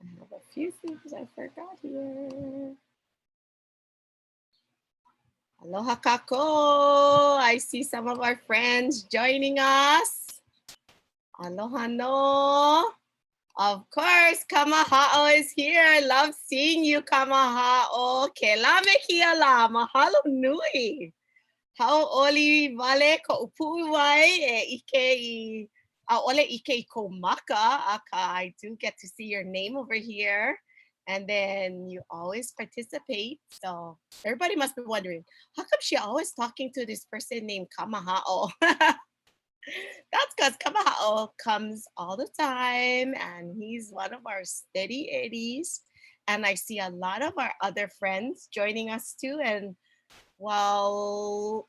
I have a few things I forgot here. Aloha kako. I see some of our friends joining us. Aloha no. Of course, Kamaha'o is here. I love seeing you, Kamaha'o. Ke la me kia la. Mahalo nui. Hau oli vale ko upui wai e ike I ole ike I ko maka. Aka, I do get to see your name over here. And then you always participate. So everybody must be wondering, how come she always talking to this person named Kamaha'o? That's because Kamaha'o comes all the time and he's one of our steady eddies. And I see a lot of our other friends joining us too. And well,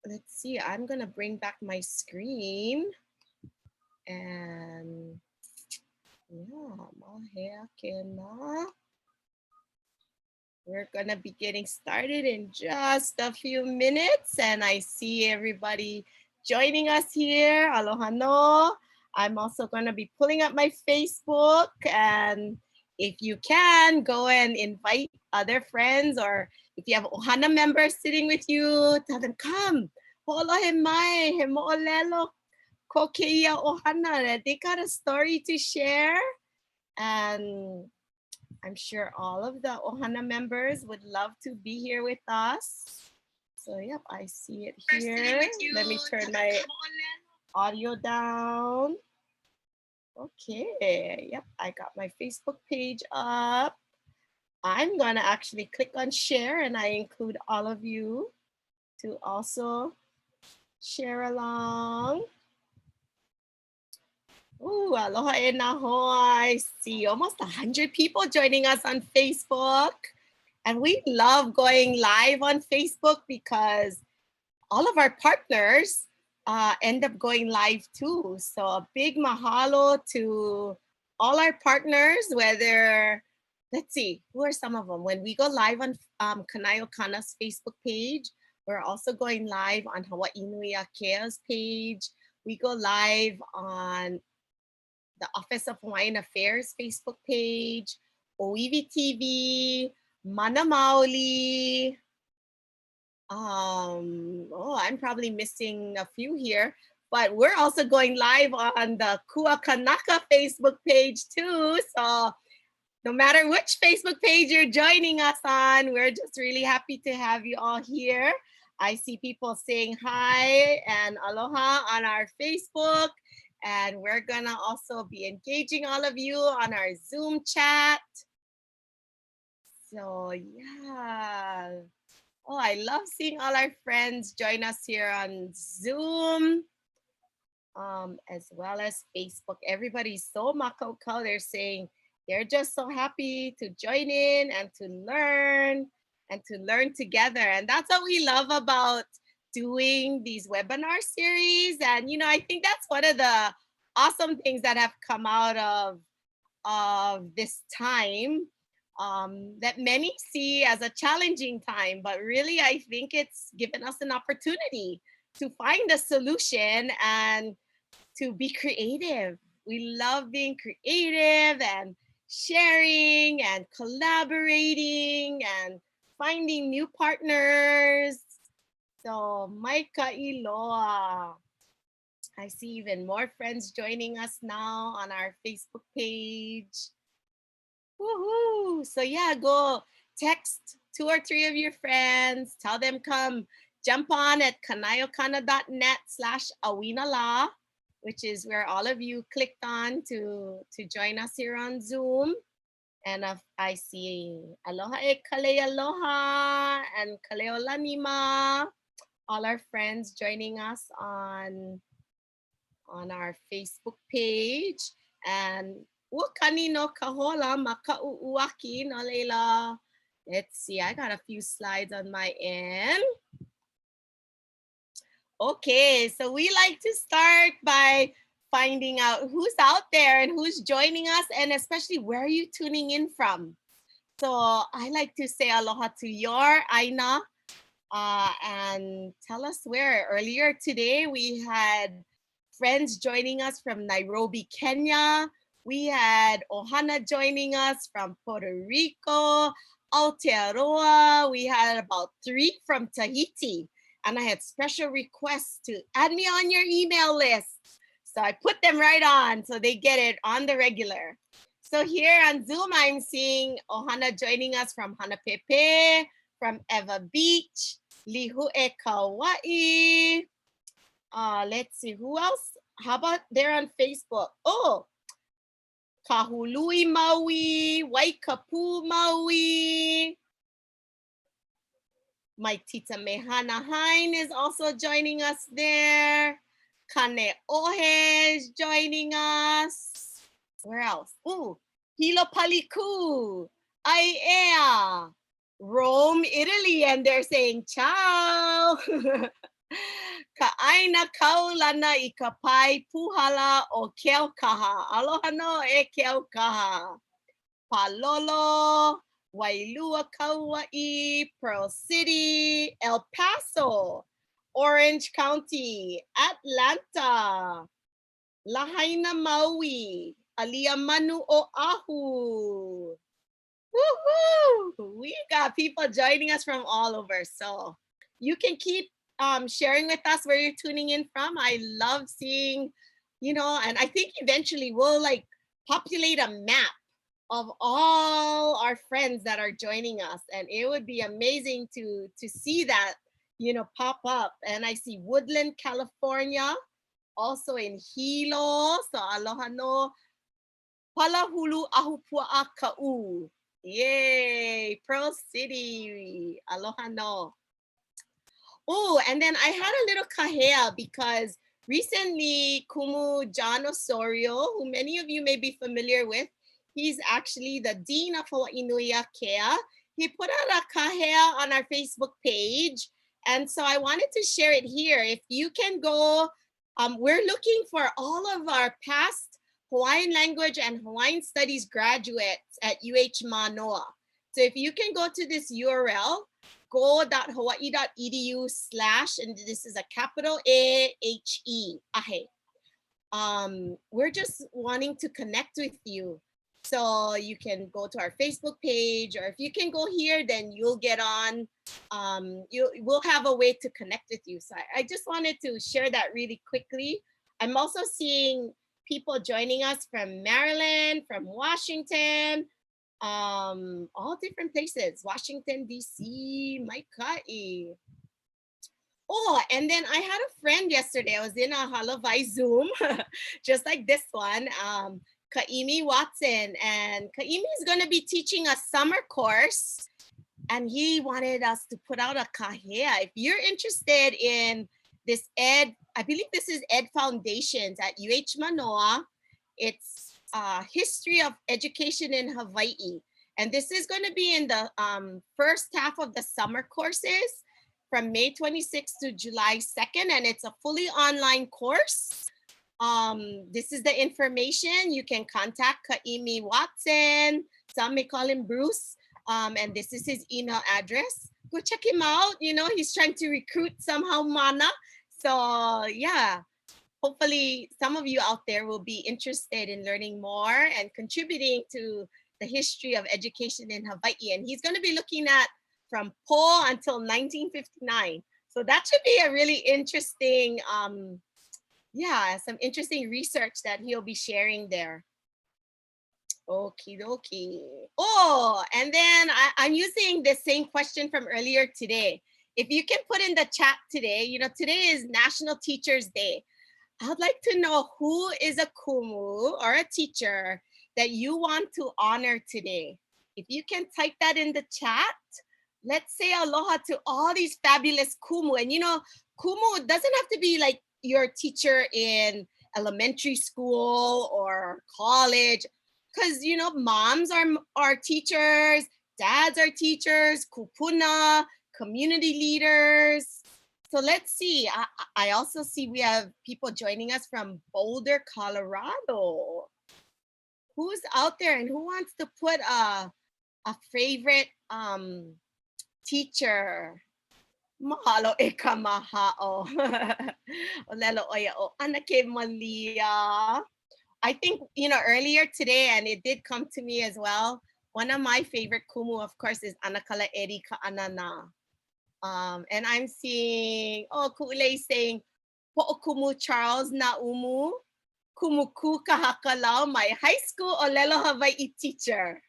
let's see, I'm gonna bring back my screen. And yeah, we're gonna be getting started in just a few minutes. And I see everybody joining us here. Aloha no. I'm also gonna be pulling up my Facebook, and if you can, go and invite other friends, or if you have Ohana members sitting with you, tell them, come. Ho'olo he mai, he mo'olelo ko keia ohana. They got a story to share. And I'm sure all of the Ohana members would love to be here with us. So yep, I see it here. Let me turn my audio down. Okay, yep, I got my Facebook page up. I'm gonna actually click on share, and I include all of you to also share along. Ooh, aloha e naho. I see almost 100 people joining us on Facebook. And we love going live on Facebook because all of our partners end up going live too. So a big mahalo to all our partners, whether, let's see, who are some of them? When we go live on Kanayo'Kana's Facebook page, we're also going live on Hawaii Nui Akea's page. We go live on the Office of Hawaiian Affairs Facebook page, Oiwi TV, Mana Maoli. I'm probably missing a few here, but we're also going live on the Kua-Kanaka Facebook page too. So no matter which Facebook page you're joining us on, we're just really happy to have you all here. I see people saying hi and aloha on our Facebook, and we're gonna also be engaging all of you on our Zoom chat. So yeah. Oh, I love seeing all our friends join us here on Zoom, as well as Facebook. Everybody's so makaukau. They're saying they're just so happy to join in and to learn together. And that's what we love about doing these webinar series. And, you know, I think that's one of the awesome things that have come out of this time, that many see as a challenging time, but really I think it's given us an opportunity to find a solution and to be creative. We love being creative and sharing and collaborating and finding new partners. So Maika Iloa. I see even more friends joining us now on our Facebook page. Woohoo! So yeah, go text 2 or 3 of your friends. Tell them come jump on at kanayokana.net/awinala, which is where all of you clicked on to join us here on Zoom. And I see aloha e kale aloha and kaleo lanima, all our friends joining us on our Facebook page. And Wakani no kahola makauuaki no leila. Let's see, I got a few slides on my end. Okay, so we like to start by finding out who's out there and who's joining us, and especially where are you tuning in from. So I like to say aloha to your Aina, and tell us where. Earlier today, we had friends joining us from Nairobi, Kenya. We had Ohana joining us from Puerto Rico, Aotearoa. We had about 3 from Tahiti. And I had special requests to add me on your email list. So I put them right on so they get it on the regular. So here on Zoom, I'm seeing Ohana joining us from Hanapepe, from Eva Beach, Lihue Kauai. Let's see, who else? How about there on Facebook? Oh, Kahului Maui, Waikapu Maui. My Tita Mehana Hine is also joining us there. Kane Ohe is joining us. Where else? Ooh, Hilo Paliku, Aiea, Rome, Italy, and they're saying ciao. Ka'aina kaulana I ka pai puhala o Keaukaha. Aloha no e Keaukaha. Palolo, Wailua Kauai, Pearl City, El Paso, Orange County, Atlanta, Lahaina Maui, Alia Manu Oahu. Woohoo! We got people joining us from all over. So you can keep sharing with us where you're tuning in from. I love seeing, you know, and I think eventually we'll like populate a map of all our friends that are joining us, and it would be amazing to see that, you know, pop up. And I see Woodland, California, also in Hilo. So aloha no Palahulu Ahupua Ka'u. Yay, Pearl City, aloha no. Oh, and then I had a little kahea because recently Kumu John Osorio, who many of you may be familiar with, he's actually the Dean of Hawaii Nui Akea. He put out a kahea on our Facebook page. And so I wanted to share it here. If you can go, we're looking for all of our past Hawaiian language and Hawaiian studies graduates at UH Manoa. So if you can go to this URL, go.hawaii.edu/ and this is a capital AHE, ahe. We're just wanting to connect with you. So you can go to our Facebook page, or if you can go here, then you'll get on, we'll have a way to connect with you. So I just wanted to share that really quickly. I'm also seeing people joining us from Maryland, from Washington, all different places, Washington, DC, Maikai. Oh, and then I had a friend yesterday. I was in a Halavai Zoom, just like this one, Kaimi Watson. And Kaimi is going to be teaching a summer course. And he wanted us to put out a kahea. If you're interested in this Ed, I believe this is Ed Foundations at UH Manoa. It's History of Education in Hawaii. And this is going to be in the first half of the summer courses from May 26th to July 2nd. And it's a fully online course. This is the information. You can contact Kaimi Watson. Some may call him Bruce. And this is his email address. Go check him out. You know, he's trying to recruit somehow mana. So yeah, hopefully some of you out there will be interested in learning more and contributing to the history of education in Hawaii. And he's going to be looking at from Po until 1959. So that should be a really interesting, yeah, some interesting research that he'll be sharing there. Okie dokie. Oh, and then I'm using the same question from earlier today. If you can put in the chat today, you know, today is National Teachers Day. I'd like to know who is a kumu or a teacher that you want to honor today. If you can type that in the chat, let's say aloha to all these fabulous kumu. And you know, kumu doesn't have to be like your teacher in elementary school or college, because you know, moms are teachers, dads are teachers, kupuna, community leaders. So let's see. I also see we have people joining us from Boulder, Colorado. Who's out there and who wants to put a favorite teacher? Mahalo e ka mahao. Olelo oia o anake malia. I think, earlier today, and it did come to me as well, one of my favorite kumu, of course, is Anakala Eri Ka'anana. And I'm seeing, Ku'ulei saying, Ho'okumu Charles Naumu, Kumuku Kahakalau, my high school Olelo Hawaii teacher.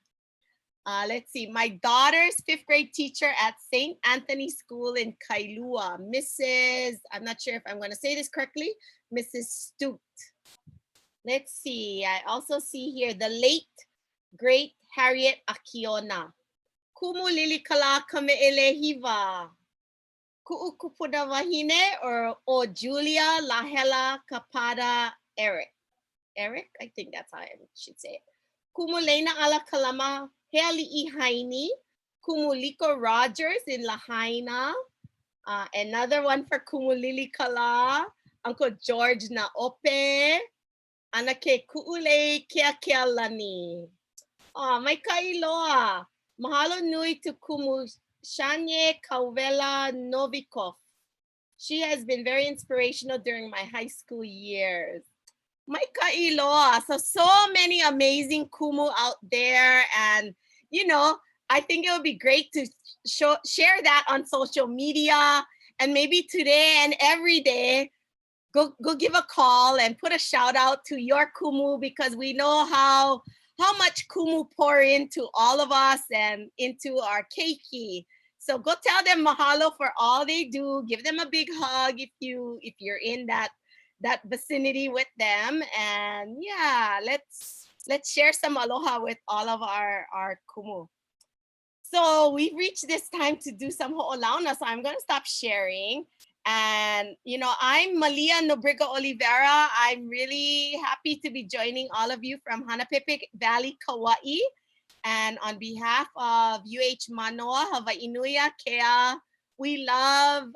Let's see, my daughter's 5th grade teacher at St. Anthony School in Kailua, Mrs., I'm not sure if I'm going to say this correctly, Mrs. Stute. Let's see, I also see here the late, great Harriet Akiona. Kumu lilikala kame'elehiva. Ku'ukupuna wahine or O Julia Lahela Kapada Eric. Eric, I think that's how I should say it. Kumu Lena ala kalama Heli Haini. Kumu Liko Rogers in Lahaina. Another one for Kumu Lilikala. Uncle George na Ope. Anake Ku'ule Kia Lani. May kailoa. Mahalo nui to Kumu Shanye Kauvela Novikov. She has been very inspirational during my high school years. My kailoa. So many amazing kumu out there. And, I think it would be great to share that on social media. And maybe today and every day, go give a call and put a shout out to your kumu, because we know how much kumu pour into all of us and into our keiki. So go tell them mahalo for all they do. Give them a big hug if you're in that vicinity with them. And yeah, let's share some aloha with all of our kumu. So we've reached this time to do some ho'olauna. So I'm going to stop sharing. And, I'm Malia Nobriga Oliveira. I'm really happy to be joining all of you from Hanapepe Valley, Kauai. And on behalf of UH Manoa, Hawaii Nui Kea, we love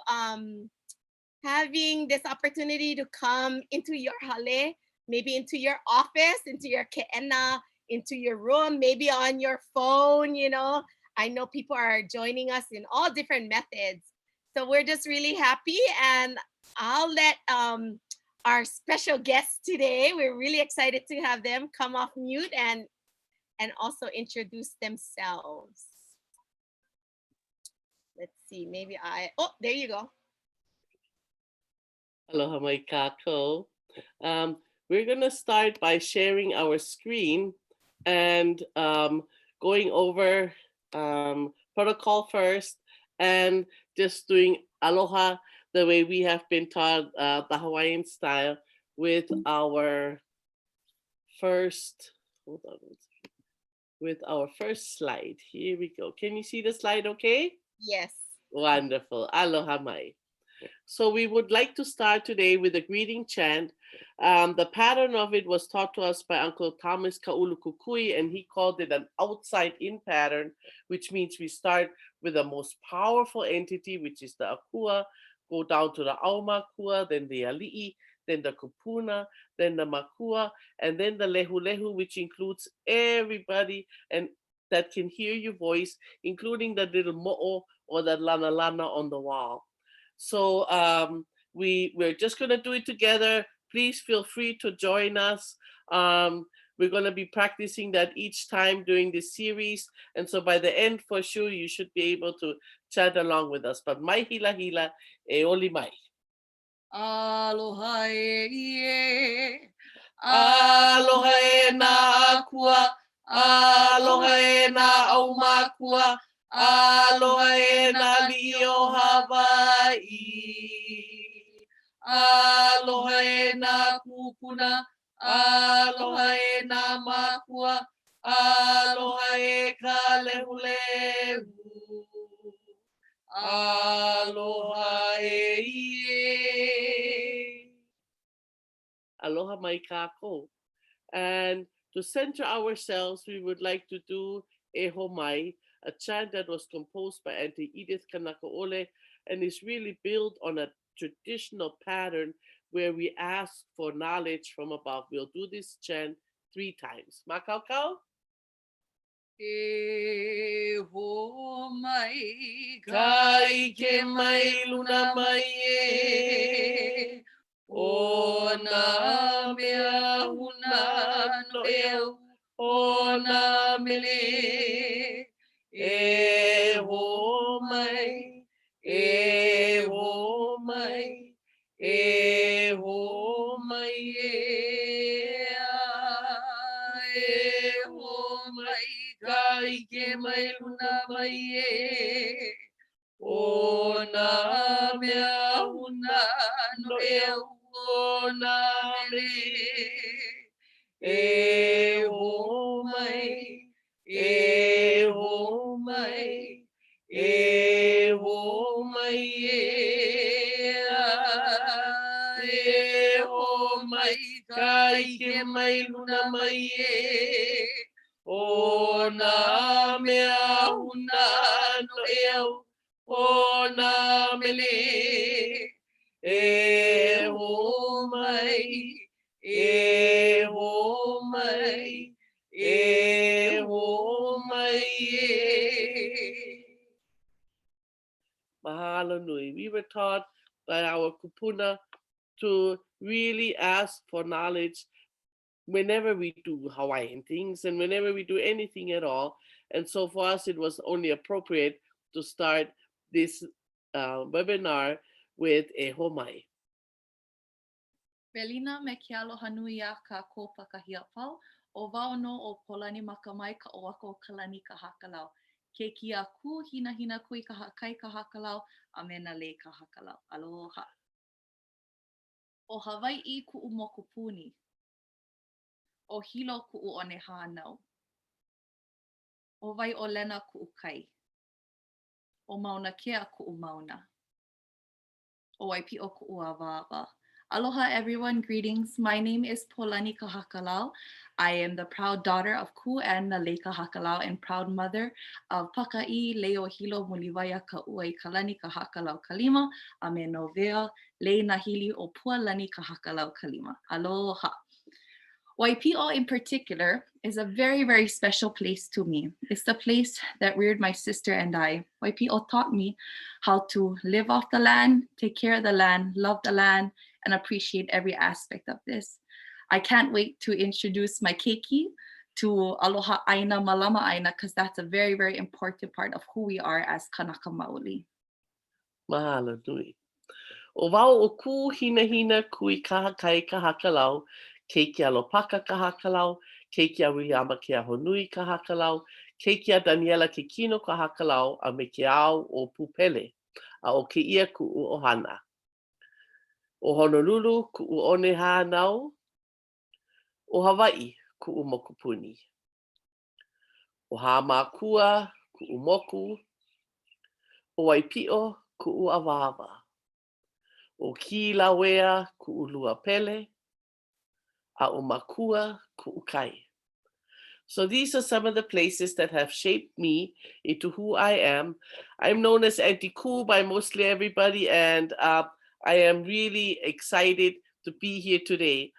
having this opportunity to come into your hale, maybe into your office, into your ke'ena, into your room, maybe on your phone, I know people are joining us in all different methods. So we're just really happy, and I'll let our special guests today, we're really excited to have them come off mute and also introduce themselves. Let's see, maybe there you go. Aloha mai kākou. We're going to start by sharing our screen and going over protocol first, and just doing aloha the way we have been taught, the Hawaiian style, with our first, with our first slide. Here we go. Can you see the slide okay? Yes. Wonderful. Aloha mai. So we would like to start today with a greeting chant. The pattern of it was taught to us by Uncle Thomas Kaulukukui, and he called it an outside-in pattern, which means we start with the most powerful entity, which is the akua, go down to the aumakua, then the ali'i, then the kupuna, then the makua, and then the lehu, which includes everybody and that can hear your voice, including the little mo'o or the lana on the wall. So we're just going to do it together. Please feel free to join us. We're going to be practicing that each time during this series. And so by the end, for sure, you should be able to chat along with us. But mai hila e oli mai. Aloha e Aloha e na akua. Aloha e na aumakua. Aloha e na lio Hawaii. Aloha e na kupuna. Aloha e na makua. Aloha e ka lehulehu. Aloha e ie. Aloha mai kākou. And to center ourselves, we would like to do e homai, a chant that was composed by Auntie Edith Kanaka-Ole and is really built on a traditional pattern where we ask for knowledge from above. We'll do this chant 3 times. Makaukau? E ho mai Kai ke mai luna mai e. O na mea huna no eo, o na mele. E ho mai, e ho mai, e ho mai e ho mai, kai ke mai luna mai e. O na mea huna no eo, o na mele. E ho mai, e ho mai, e ho mai e ho mai, kai ke mai luna mai e. O na mea huna no eo, o na mele. E ho mai, e ho mai, e ho mai Mahalo nui. We were taught by our kupuna to really ask for knowledge whenever we do Hawaiian things and whenever we do anything at all. And so for us, it was only appropriate to start this webinar with e homai. Belina me ke aloha nui a ka kōpakahia pau, o wao no o Pōlanimakamae ka oako kalani ka hakalau. Ke kia kū hina hina kui ka kai ka hakalau, a me na lei ka hakalau. Aloha. O Hawaii ku'u mokupuni. O hilo ku'u one hānau. O wai o lena ku'u kai. O mauna kea ku'u mauna. O waipi o ku'u awaawa. Aloha everyone, greetings. My name is Pōlanimakamae. I am the proud daughter of Kū-A-Kanaka and proud mother of Paka'i Leo Hilo Muliwaya Ka'uai Kalani Kahakalau Kalima, a me no vea Lei Nahili o Pualani Kahakalau Kalima. Aloha. Waipi'o in particular is a very, very special place to me. It's the place that reared my sister and I. Waipi'o taught me how to live off the land, take care of the land, love the land, and appreciate every aspect of this. I can't wait to introduce my keiki to Aloha Aina, Malama Aina, because that's a very, very important part of who we are as Kanaka Maoli. Mahalo nui. O wao o kū hina hina kui kaha kai ka hakalau, keiki alopaka ka hakalau, keiki a Williama ke ahonui ka hakalau, keiki a Daniela ke kino ka hakalau, a me ke ao o Pupele, a o ke ia ku'u ohana. O Honolulu ku'u one hānau, o Hawaii ku'u mokupuni. O Hāmākua ku'u moku, o Waipi'o ku'u awawa. O Kilauea ku'u luapele, a o Makua ku'u kai. So these are some of the places that have shaped me into who I am. I'm known as Auntie Kū by mostly everybody, and I am really excited to be here today.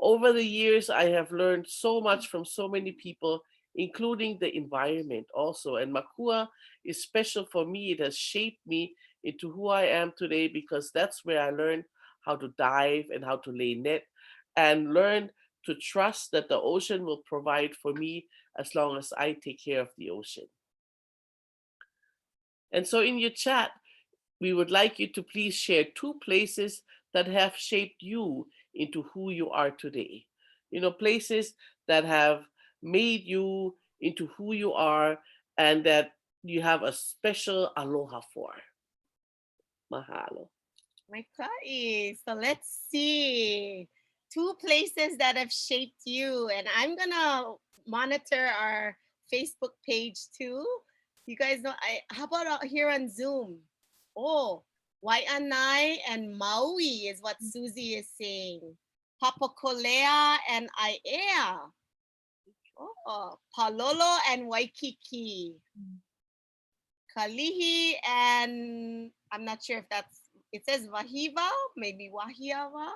Over the years, I have learned so much from so many people, including the environment also. And Makua is special for me. It has shaped me into who I am today because that's where I learned how to dive and how to lay net and learn to trust that the ocean will provide for me as long as I take care of the ocean. And so in your chat, we would like you to please share 2 places that have shaped you into who you are today. You know, places that have made you into who you are and that you have a special aloha for. Mahalo. My kai. So let's see. 2 places that have shaped you. And I'm going to monitor our Facebook page too. You guys know, how about out here on Zoom? Oh, Wai'anae and Maui is what Susie is saying. Papakolea and Aiea. Oh, Palolo and Waikiki. Kalihi and I'm not sure if that's, it says Wahiva, maybe Wahiawa.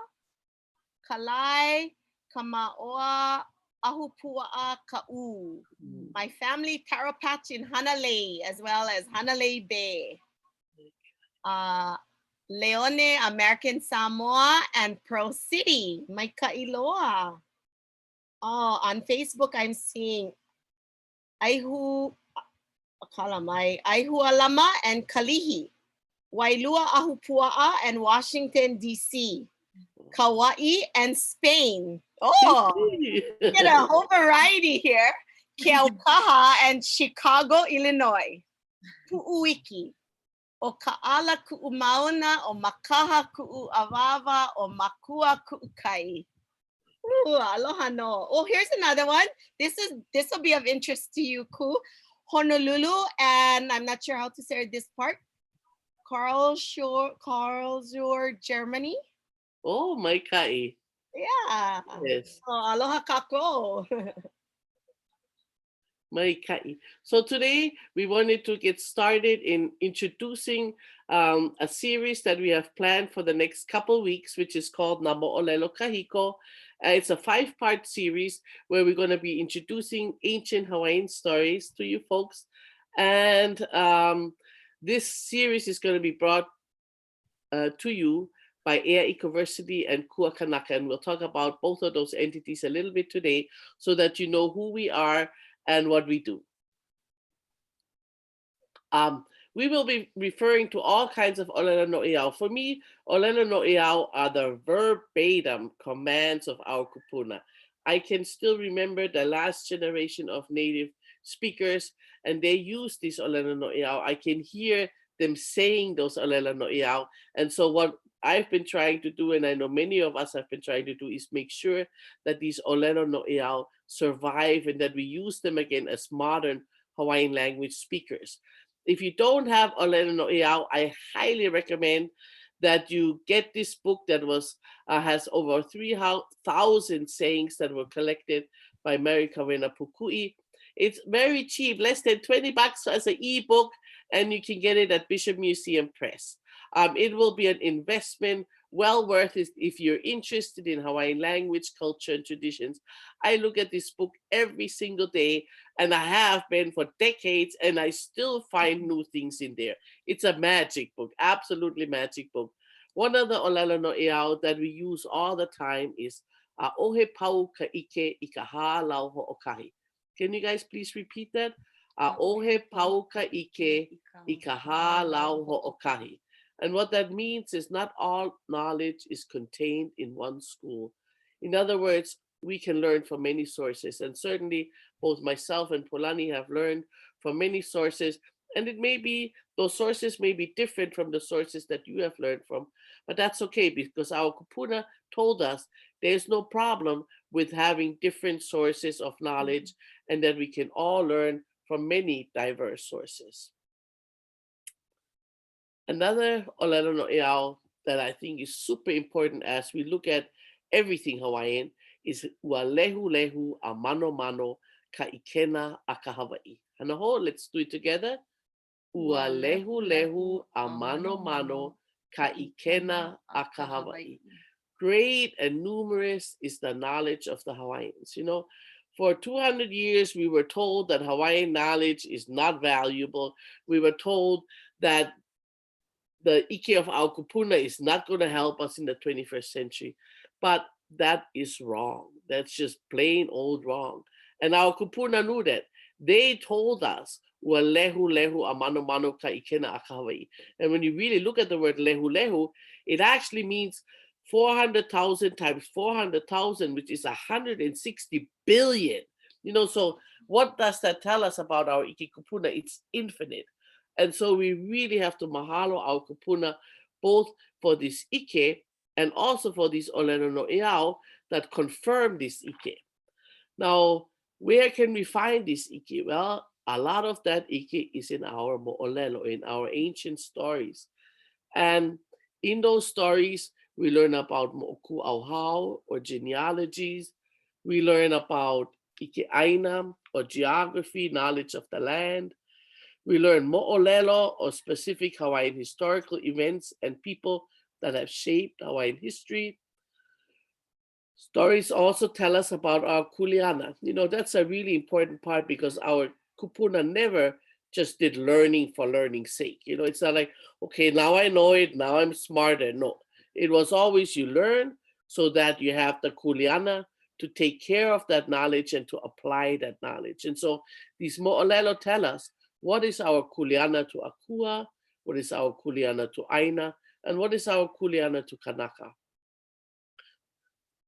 Kalai, Kamaoa, Ahupua'a Ka'u. My family taro patch in Hanalei as well as Hanalei Bay. Leone, American Samoa, and Pro City, Mai Kailoa. Oh, on Facebook, I'm seeing Aihu Kalamai, Aihu Alama, and Kalihi, Wailua Ahupua'a, and Washington, D.C., Kauai, and Spain. Oh, get a whole variety here. Keaukaha and Chicago, Illinois. Pu'uiki. O Ka'ala Ku'umauna, o Makaha Ku'u'awawa, o Makua Ku'ukai. Ooh, aloha no. Oh, here's another one. This will be of interest to you, Ku. Honolulu, and I'm not sure how to say this part. Karlsruhe, Germany. Oh, mai kai. Yeah. Yes. Oh, aloha kako. Mai kai. So today we wanted to get started in introducing a series that we have planned for the next couple weeks, which is called Na Mo'olelo Kahiko. It's a 5-part series where we're going to be introducing ancient Hawaiian stories to you folks. And this series is going to be brought to you by Air Ecoversity and Kua-Kanaka. And we'll talk about both of those entities a little bit today so that you know who we are and what we do. We will be referring to all kinds of olelo no'eau. For me, olelo no'eau are the verbatim commands of our kupuna. I can still remember the last generation of native speakers, and they use this olelo no'eau. I can hear them saying those olelo no'eau. And so what I've been trying to do, and I know many of us have been trying to do, is make sure that these olelo no'eau survive and that we use them again as modern Hawaiian language speakers. If you don't have olelo no'eau, I highly recommend that you get this book that has over 3,000 sayings that were collected by Mary Kawena Pukui. It's very cheap, less than $20 as an ebook, and you can get it at Bishop Museum Press. It will be an investment well worth it if you're interested in Hawaiian language, culture, and traditions. I look at this book every single day, and I have been for decades, and I still find new things in there. It's a magic book, absolutely magic book. One of the olelo no'eau that we use all the time is Ohe pau ka ike i ka hā lau ho'okahi. Can you guys please repeat that? Ohe pau ka ike i ka hā lau ho'okahi. And what that means is not all knowledge is contained in one school. In other words, we can learn from many sources. And certainly both myself and Pōlani have learned from many sources. And it may be, those sources may be different from the sources that you have learned from. But that's okay, because our kupuna told us there's no problem with having different sources of knowledge and that we can all learn from many diverse sources. Another olelo no'eau that I think is super important as we look at everything Hawaiian is ua lehu lehu a mano mano ka ikena a ka Hawaii. Hanaho, let's do it together. Ua lehu lehu a mano mano ka ikena a ka Hawaii. Great and numerous is the knowledge of the Hawaiians. You know, for 200 years, we were told that Hawaiian knowledge is not valuable. We were told that the ike of our kupuna is not going to help us in the 21st century. But that is wrong. That's just plain old wrong. And our kupuna knew that. They told us, ua lehu lehu a mano mano ka ikena a ka Hawaii. And when you really look at the word lehu lehu, it actually means 400,000 times 400,000, which is 160 billion. You know, so what does that tell us about our ike kupuna? It's infinite. And so we really have to mahalo our kupuna, both for this ike and also for these olelo no'eau that confirm this ike. Now, where can we find this ike? Well, a lot of that ike is in our mo'olelo, in our ancient stories. And in those stories, we learn about mo'oku auhau, or genealogies. We learn about ike aina, or geography, knowledge of the land. We learn mo'olelo, or specific Hawaiian historical events and people that have shaped Hawaiian history. Stories also tell us about our kuleana. You know, that's a really important part because our kupuna never just did learning for learning's sake. You know, it's not like, okay, now I know it, now I'm smarter. No, it was always you learn so that you have the kuleana to take care of that knowledge and to apply that knowledge. And so these mo'olelo tell us, what is our kuleana to Akua? What is our kuleana to Aina? And what is our kuleana to Kanaka?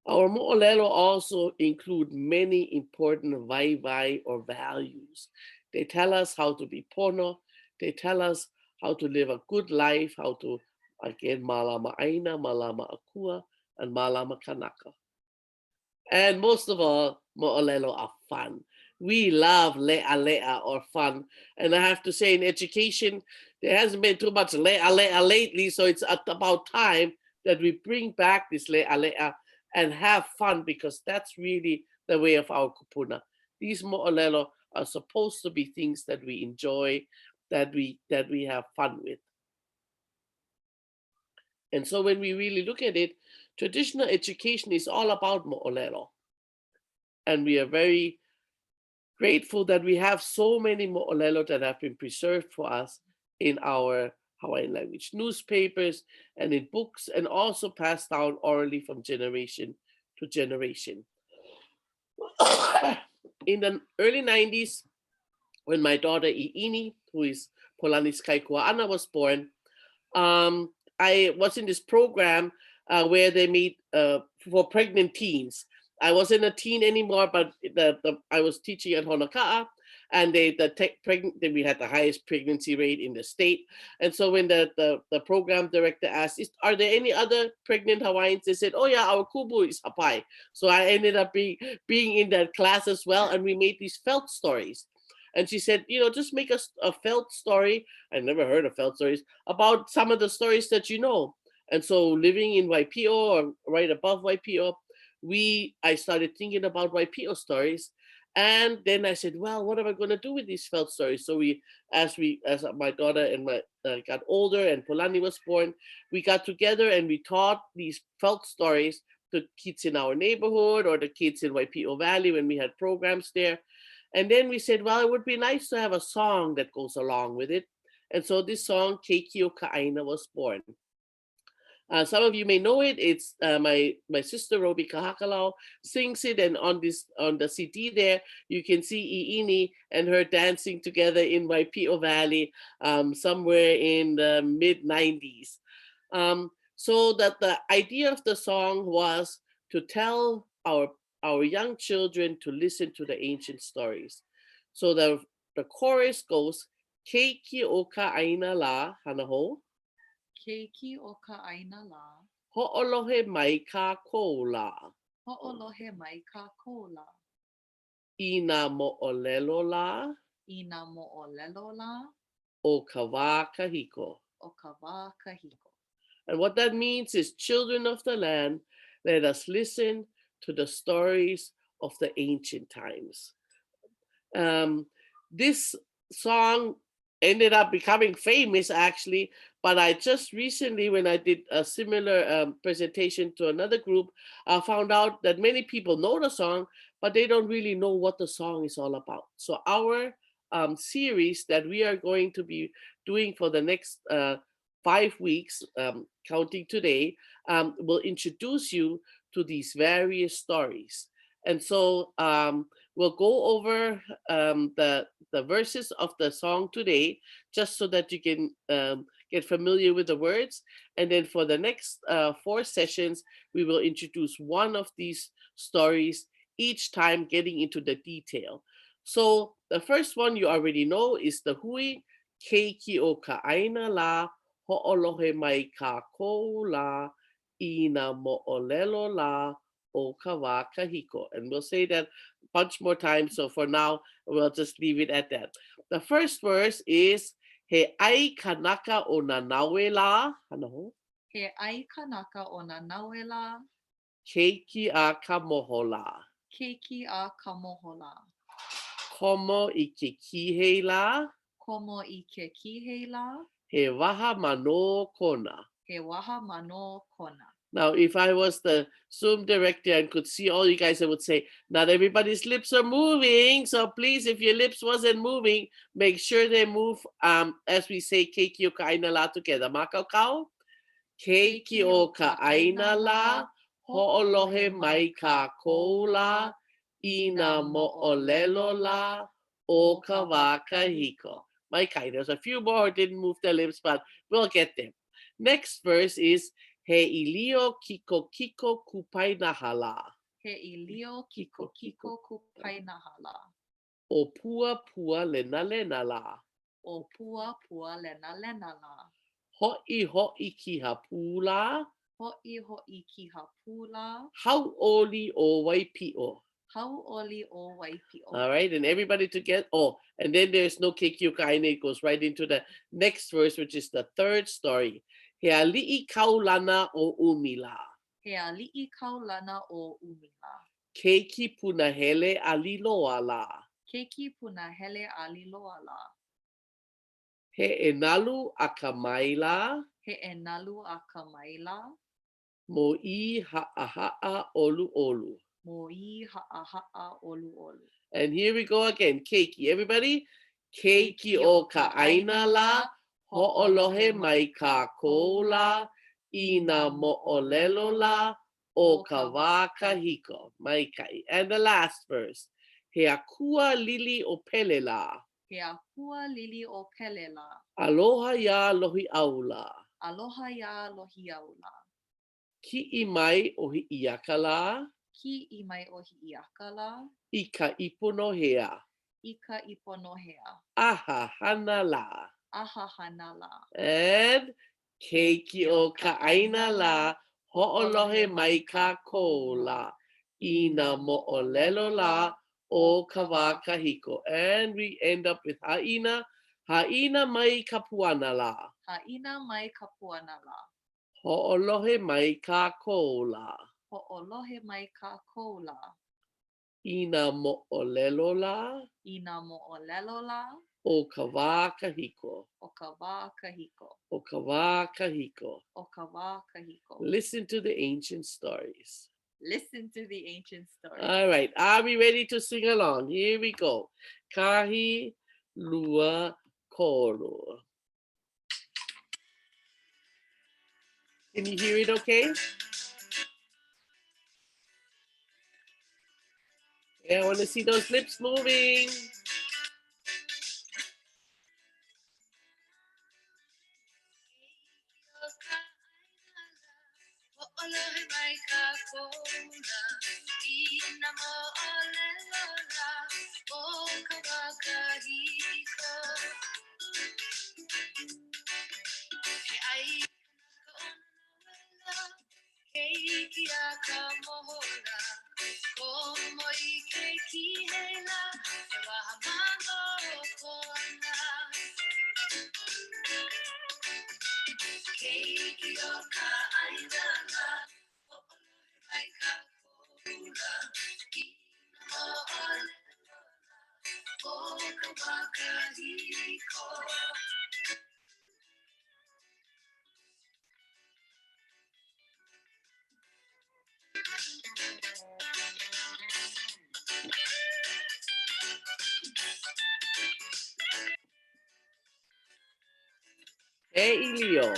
Our mo'olelo also include many important vai or values. They tell us how to be pono. They tell us how to live a good life, how to, again, malama Aina, malama Akua, and malama Kanaka. And most of all, mo'olelo are fun. We love le'a or fun. And I have to say, in education, there hasn't been too much le'a lately, so it's about time that we bring back this le'a and have fun, because that's really the way of our kupuna. These mo'olelo are supposed to be things that we enjoy, that we have fun with. And so when we really look at it, traditional education is all about mo'olelo. And we are very grateful that we have so many mo'olelo that have been preserved for us in our Hawaiian language newspapers and in books, and also passed down orally from generation to generation. In the early 90s, when my daughter I'ini, who is Pōlanimakamae, was born, I was in this program where they meet for pregnant teens. I wasn't a teen anymore, but I was teaching at Honoka'a, and we had the highest pregnancy rate in the state. And so when the program director asked, are there any other pregnant Hawaiians? They said, oh yeah, our kubu is hapai. So I ended up being in that class as well, and we made these felt stories. And she said, just make a felt story. I never heard of felt stories, about some of the stories that you know. And so living in Waipio, or right above Waipio, I started thinking about Waipio stories. And then I said, well, what am I going to do with these felt stories? So as my daughter and got older and Polani was born, we got together and we taught these felt stories to kids in our neighborhood or the kids in Waipio Valley when we had programs there. And then we said, well, it would be nice to have a song that goes along with it. And so this song, Keiki o Ka'aina, was born. Some of you may know it. It's my sister Robi Kahakalau sings it, and on the CD there you can see I'ini and her dancing together in Waipio Valley somewhere in the mid-90s. So that the idea of the song was to tell our young children to listen to the ancient stories. So the chorus goes, Keiki o Ka'aina la hanaho. Keiki o Ka'aina la. Ho'olohe mai ka kou la. Ho'olohe mai ka kou la. Ina mo'olelo la. Ina mo'olelo la. O ka wā kahiko. O ka wā kahiko. And what that means is, children of the land, let us listen to the stories of the ancient times. This song ended up becoming famous, actually, but I just recently, when I did a similar presentation to another group, I found out that many people know the song, but they don't really know what the song is all about. So our series that we are going to be doing for the next 5 weeks, counting today, will introduce you to these various stories. And so we'll go over the verses of the song today, just so that you can get familiar with the words. And then for the next 4 sessions, we will introduce one of these stories, each time getting into the detail. So the first one you already know is the hui, Keiki o Ka'aina la, ho'olohe mai ka kou la, ina mo'olelo la, o ka wā kahiko. And we'll say that a bunch more times. So for now, we'll just leave it at that. The first verse is He ai kanaka o na naue la. Hanaho. He ai kanaka o na naue la. Keiki a ka moho la. Keiki a ka moho la. Komo i ke kihei la. Komo i ke kihei la. He waha mano kona. He waha mano kona. Now, if I was the Zoom director and could see all you guys, I would say, not everybody's lips are moving. So please, if your lips wasn't moving, make sure they move as we say keiki o ka aina la together. Makau. Keiki o ka aina la, ho'olohe mai ka kou la, ina mo'olelo la, o ka wā kahiko. My kind. There's a few more who didn't move their lips, but we'll get them. Next verse is He ilio kiko kiko kupai nahala. He ilio kiko kiko kupai nahala. O pua pua lena lena la. O pua pua lena lena la. Ho'i ho'i ki hapula. Ho'i ho'i ki hapula. Hau oli o waipio. Hau oli o waipio. All right, and everybody together. Oh, and then there's no keiki o ka aina. It goes right into the next verse, which is the third story. He ali'i kaulana o umila. He ali'i kaulana o umila. Keiki punahele aliloa la. Keiki punahele aliloa la. He enalu akamaila. He enalu akamaila. Mo'i ha'aha'a olu olu. Mo'i ha'aha'a olu olu. And here we go again. Keiki, everybody. Keiki o ka aina la. Ho'olohe mai ka kou la. Ina mo'olelo la. O ka wā kahiko. Mai kai. And the last verse. He akua lili o pele la. He akua lili o pele la. Aloha ya lohi aula. Aloha ya lohi aula. Ki'i mai o hi'iaka la. Ki'i mai o hi'iaka la. Ika ipono hea. Ika iponohea. Aha hana la. Aha hana la. And keiki o ka aina la. Ho'olohe mai ka kou la. Ina mo'olelo la. O ka wā kahiko. And we end up with ha'ina. Ha'ina mai ka puana la. Ha'ina mai ka puana la. Ho'olohe mai ka kou la. Ho'olohe mai ka kou la. Ina mo'olelo la. Ina mo'olelo la. O ka wā kahiko. O ka wā kahiko. O ka wā kahiko. O ka wā kahiko. Listen to the ancient stories. Listen to the ancient stories. All right. Are we ready to sing along? Here we go. Kahi lua koru. Can you hear it okay? Yeah, I want to see those lips moving. Hey, Elio.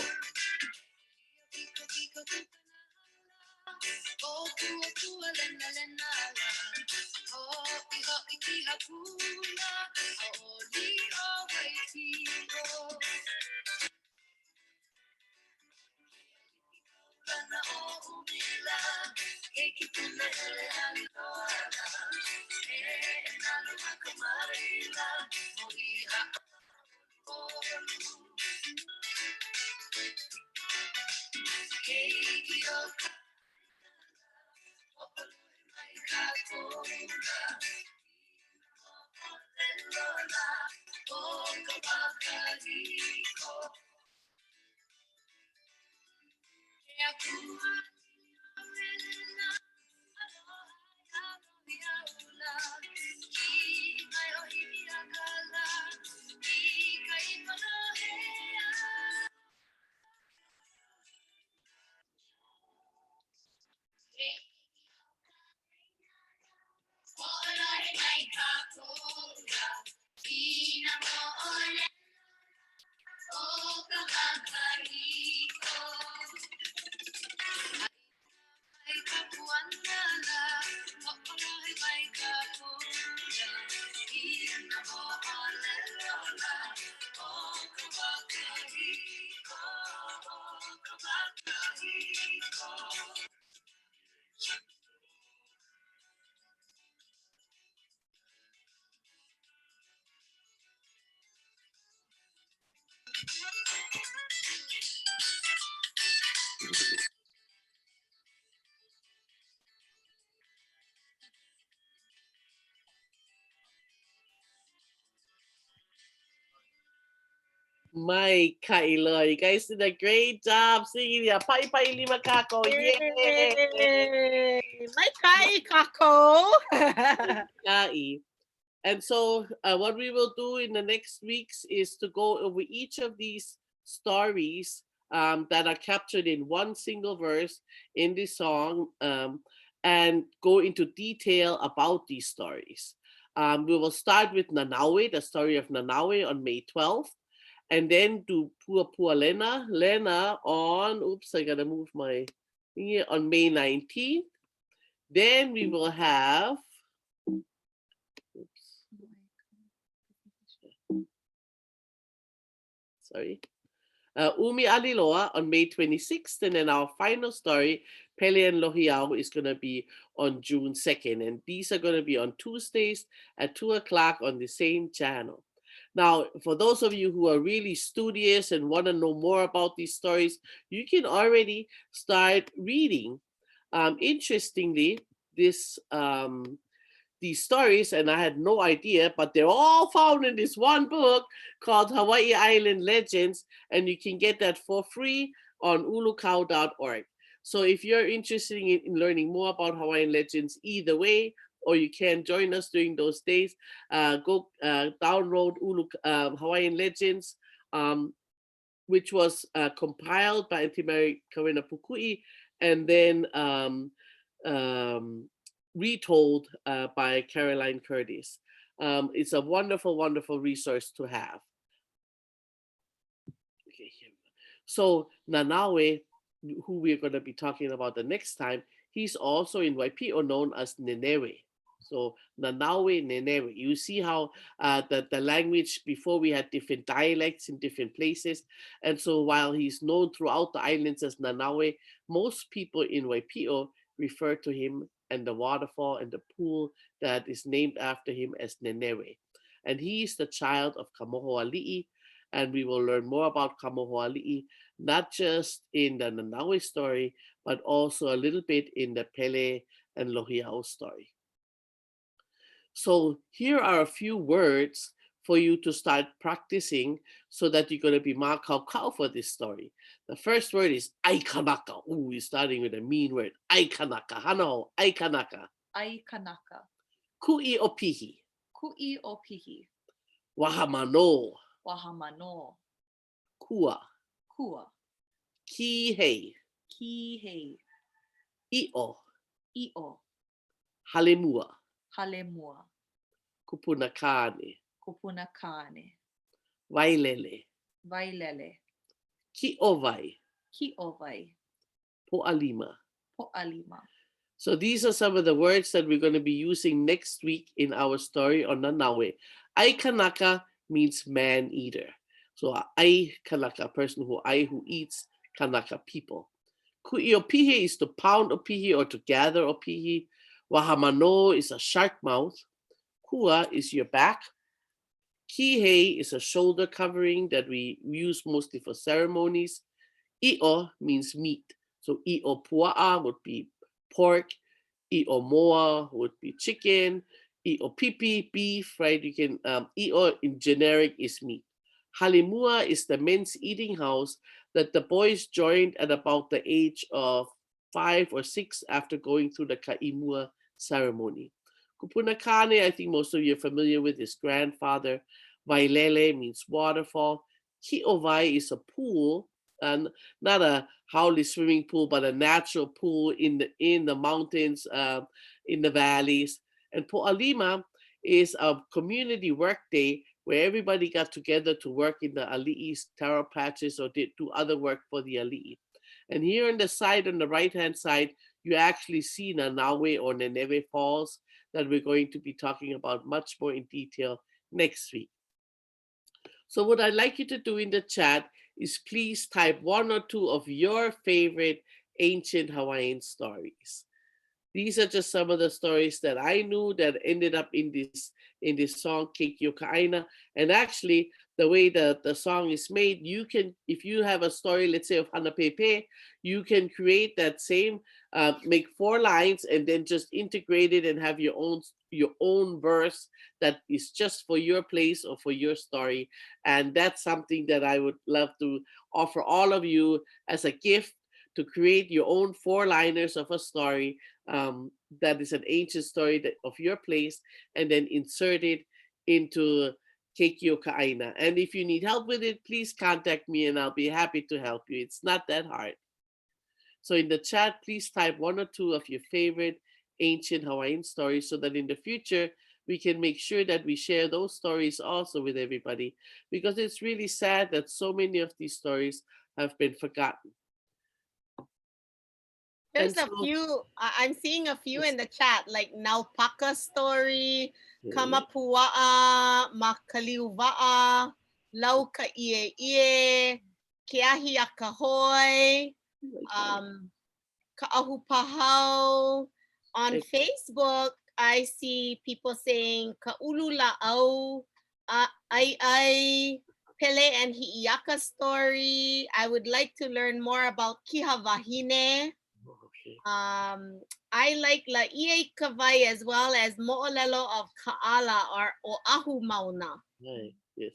My Kailo, you guys did a great job singing your Pai Pai Lima Kako. Yay! Yay! Mai Kahiko. Kai. And so what we will do in the next weeks is to go over each of these stories that are captured in one single verse in the song and go into detail about these stories. We will start with Nanaue, the story of Nanaue on May 12th, and then do Pua Pua Lena on, oops, I gotta move my thingy, on May 19th. Then we will have, oops, sorry, Umi Aliloa on May 26th, and then our final story, Pele and Lohiau, is going to be on June 2nd, and these are going to be on Tuesdays at 2 o'clock on the same channel. Now, for those of you who are really studious and want to know more about these stories, you can already start reading. Interestingly, these stories, and I had no idea, but they're all found in this one book called Hawaii Island Legends, and you can get that for free on ulukau.org. So if you're interested in learning more about Hawaiian legends either way, or you can join us during those days, go download Hawaiian Legends, which was compiled by Antimari Kawena Pukui, and then retold by Caroline Curtis. It's a wonderful, wonderful resource to have. Okay, here. So Nanaue, who we're going to be talking about the next time, he's also in Waipio known as Nenewe. So Nanaue, Nenewe. You see how the language before we had different dialects in different places. And so while he's known throughout the islands as Nanaue, most people in Waipio refer to him and the waterfall and the pool that is named after him as Nenewe. And he is the child of Kamohoali'i, and we will learn more about Kamohoali'i, not just in the Nanaue story, but also a little bit in the Pele and Lohiau story. So here are a few words for you to start practicing so that you're going to be makau for this story. The first word is Aikanaka. Ooh, we're starting with a mean word. Aikanaka. Hanao, Aikanaka. Ai-Kanaka. Ku'i-o-pihi. Ku'i-o-pihi. Wahamano. Wahamano. Kua. Kua. Kihei. Kihei. I'o. I'o. Halemua. Halemua. Kupunakane. Kupunakane. Wailele. Wailele. Ki'ovai. Ki'ovai. Po'alima. Po'alima. So these are some of the words that we're going to be using next week in our story on Nanaue. Ai-Kanaka means man-eater. So Ai-Kanaka, a person who eats Kanaka people. Ku'i-o-pihi is to pound opihi or to gather opihi. Wahamano is a shark mouth. Kua is your back. Kihei is a shoulder covering that we use mostly for ceremonies. I'o means meat. So i'o pua'a would be pork. I'o moa would be chicken. I'o pipi, beef, right? You can, i'o in generic is meat. Halimua is the men's eating house that the boys joined at about the age of 5 or 6 after going through the ka'imua ceremony. Kupunakane, I think most of you are familiar with his grandfather. Wailele means waterfall. Ki'ovai is a pool, and not a haole swimming pool, but a natural pool in the mountains, in the valleys. And Po'alima is a community work day where everybody got together to work in the ali'i's taro patches or did do other work for the ali'i. And here on the side, on the right-hand side, you actually see Nanaue or Nenewe Falls that we're going to be talking about much more in detail next week. So what I'd like you to do in the chat is please type 1 or 2 of your favorite ancient Hawaiian stories. These are just some of the stories that I knew that ended up in this song, Keiki o Ka'aina. And actually, the way that the song is made, you can, if you have a story, let's say of Hanapepe, you can create that same make 4 lines and then just integrate it and have your own verse that is just for your place or for your story. And that's something that I would love to offer all of you as a gift, to create your own 4-liners of a story that is an ancient story of your place, and then insert it into Keikio Ka'aina. And if you need help with it, please contact me and I'll be happy to help you. It's not that hard. So in the chat, please type 1 or 2 of your favorite ancient Hawaiian stories so that in the future, we can make sure that we share those stories also with everybody, because it's really sad that so many of these stories have been forgotten. There's a few, I'm seeing a few in the chat, like Naupaka story, Kamapua'a, Makaliuwa'a, Lauka Ie, Keahi Akahoi, Ka'ahupahau. On Facebook, I see people saying Ka'ulula'au, Ai, Pele and Hi'iaka story. I would like to learn more about Kihavahine. I like La'iei Kawai as well as Mo'olelo of Ka'ala or Oahu Mauna. Right. Yes.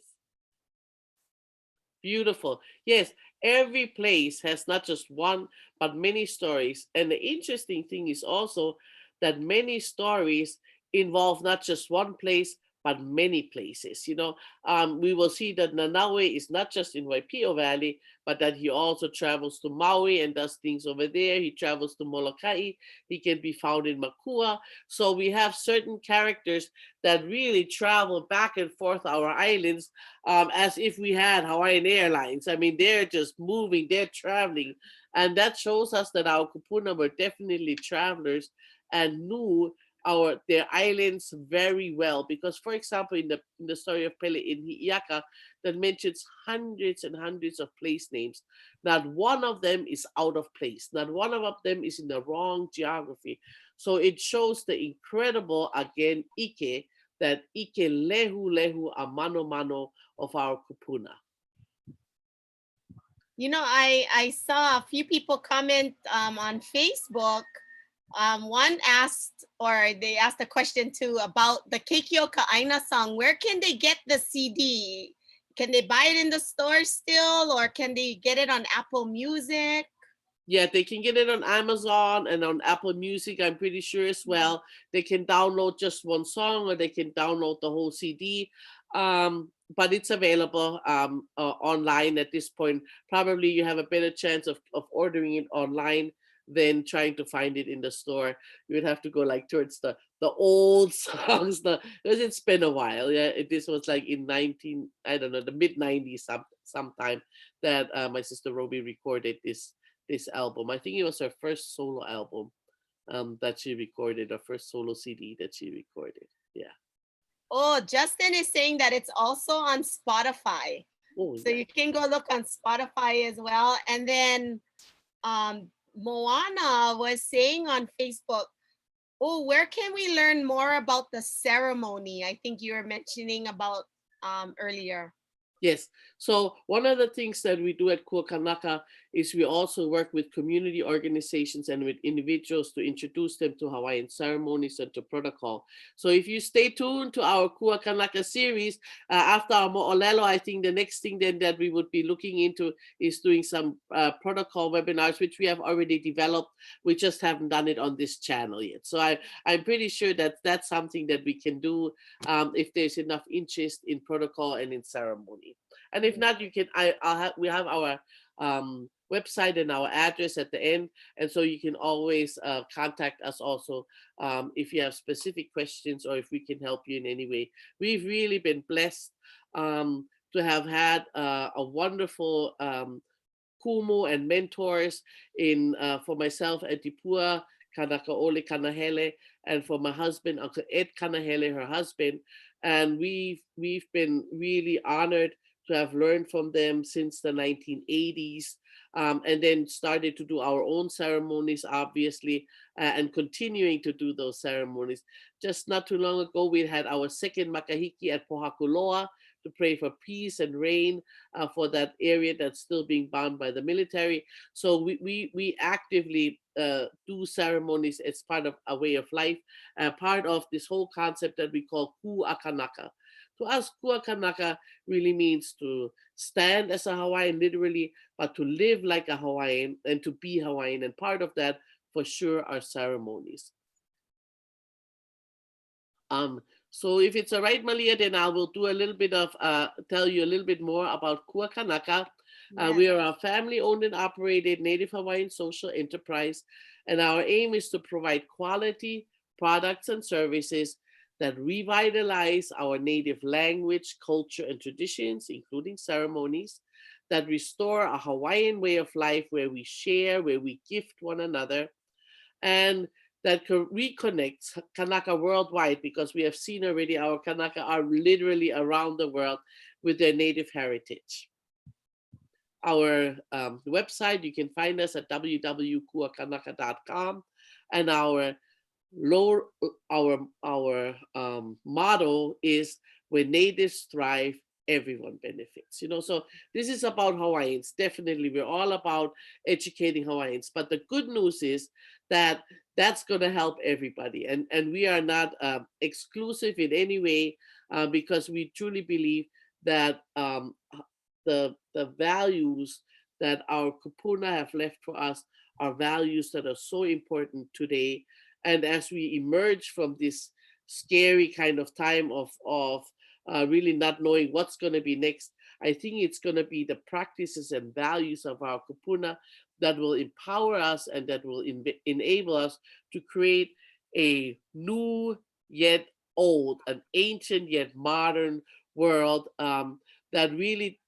Beautiful. Yes, every place has not just one, but many stories. And the interesting thing is also that many stories involve not just one place, but many places. We will see that Nanaue is not just in Waipio Valley, but that he also travels to Maui and does things over there. He travels to Molokai. He can be found in Makua. So we have certain characters that really travel back and forth our islands as if we had Hawaiian Airlines. I mean, they're just moving, they're traveling. And that shows us that our kupuna were definitely travelers and knew their islands very well, because for example in the story of Pele in Hi'iaka that mentions hundreds and hundreds of place names, not one of them is out of place, not one of them is in the wrong geography. So it shows the incredible, again, ike, that ike lehu a mano of our kupuna. I saw a few people comment on Facebook. One asked, or they asked a question too about the Keikio Ka'aina song. Where can they get the CD? Can they buy it in the store still, or can they get it on Apple Music? Yeah, they can get it on Amazon and on Apple Music, I'm pretty sure as well. They can download just one song or they can download the whole CD. But it's available online at this point. Probably you have a better chance of ordering it online than trying to find it in the store. You would have to go like towards the old songs, because it's been a while. Yeah, this was like in the mid 90s sometime that my sister Roby recorded this album. I think it was her first solo album that she recorded, her first solo CD that she recorded. Yeah. Oh, Justin is saying that it's also on Spotify. Oh, so you can go look on Spotify as well. And then Moana was saying on Facebook, oh, where can we learn more about the ceremony? I think you were mentioning about earlier. Yes. So one of the things that we do at Kua-Kanaka is we also work with community organizations and with individuals to introduce them to Hawaiian ceremonies and to protocol. So if you stay tuned to our Kua-Kanaka series, after our mo'olelo, I think the next thing then that we would be looking into is doing some protocol webinars, which we have already developed. We just haven't done it on this channel yet. So I'm pretty sure that that's something that we can do if there's enough interest in protocol and in ceremony. And if not, you can. We have our website and our address at the end, and so you can always contact us also if you have specific questions or if we can help you in any way. We've really been blessed to have had a wonderful kumu and mentors for myself at Tipua Kanaka Ole Kanahele, and for my husband, Uncle Ed Kanahele, her husband. And we've been really honored to have learned from them since the 1980s, and then started to do our own ceremonies, obviously, and continuing to do those ceremonies. Just not too long ago, we had our second makahiki at Pohakuloa to pray for peace and rain for that area that's still being bound by the military. So we actively do ceremonies as part of a way of life, part of this whole concept that we call Kū-A-Kanaka. To us, Kua-Kanaka really means to stand as a Hawaiian, literally, but to live like a Hawaiian and to be Hawaiian. And part of that, for sure, are ceremonies. So if it's all right, Malia, then I will do a little bit of, tell you a little bit more about Kua-Kanaka. Yes. We are a family-owned and operated Native Hawaiian social enterprise, and our aim is to provide quality products and services that revitalize our native language, culture, and traditions, including ceremonies, that restore a Hawaiian way of life where we share, where we gift one another, and that reconnects Kanaka worldwide, because we have seen already our Kanaka are literally around the world with their native heritage. Our website, you can find us at www.kuakanaka.com, and our motto is, "When natives thrive, everyone benefits." So this is about Hawaiians. Definitely, we're all about educating Hawaiians. But the good news is that that's going to help everybody, and we are not exclusive in any way, because we truly believe that the values that our kupuna have left for us are values that are so important today. And as we emerge from this scary kind of time of really not knowing what's going to be next, I think it's going to be the practices and values of our kupuna that will empower us and that will enable us to create a new yet old, an ancient yet modern world that really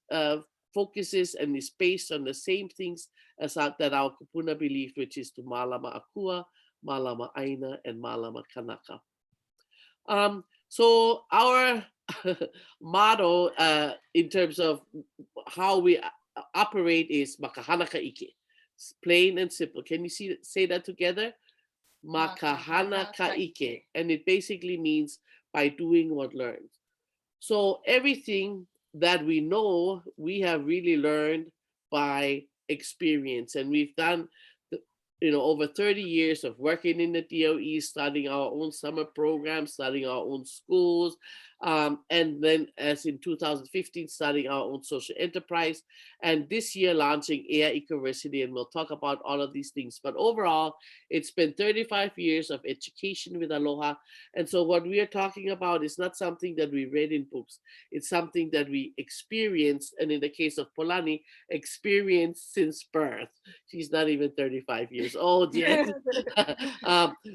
focuses and is based on the same things as that our kupuna believed, which is to malama akua, malama aina, and malama kanaka. So our motto in terms of how we operate is makahanaka ike. It's plain and simple. Can you say that together? Makahanaka ike. And it basically means by doing what learned. So everything that we know, we have really learned by experience. And we've done over 30 years of working in the DOE, starting our own summer programs, starting our own schools, and then as in 2015, starting our own social enterprise, and this year launching Ea University, and we'll talk about all of these things. But overall, it's been 35 years of education with Aloha, and so what we are talking about is not something that we read in books. It's something that we experienced, and in the case of Polani, experienced since birth. She's not even 35 years old yet.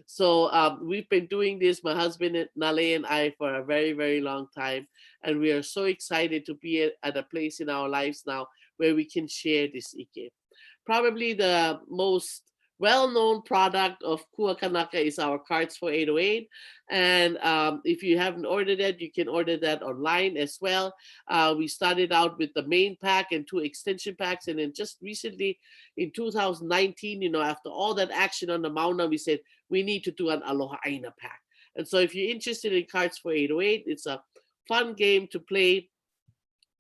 So we've been doing this, my husband Nale and I, for a very, very long time, and we are so excited to be at a place in our lives now where we can share this ike. Probably the most well-known product of Kua-Kanaka is our cards for 808, and if you haven't ordered it, you can order that online as well. We started out with the main pack and 2 extension packs, and then just recently in 2019, after all that action on the Mauna, we said we need to do an Aloha Aina pack. And so if you're interested in cards for 808, it's a fun game to play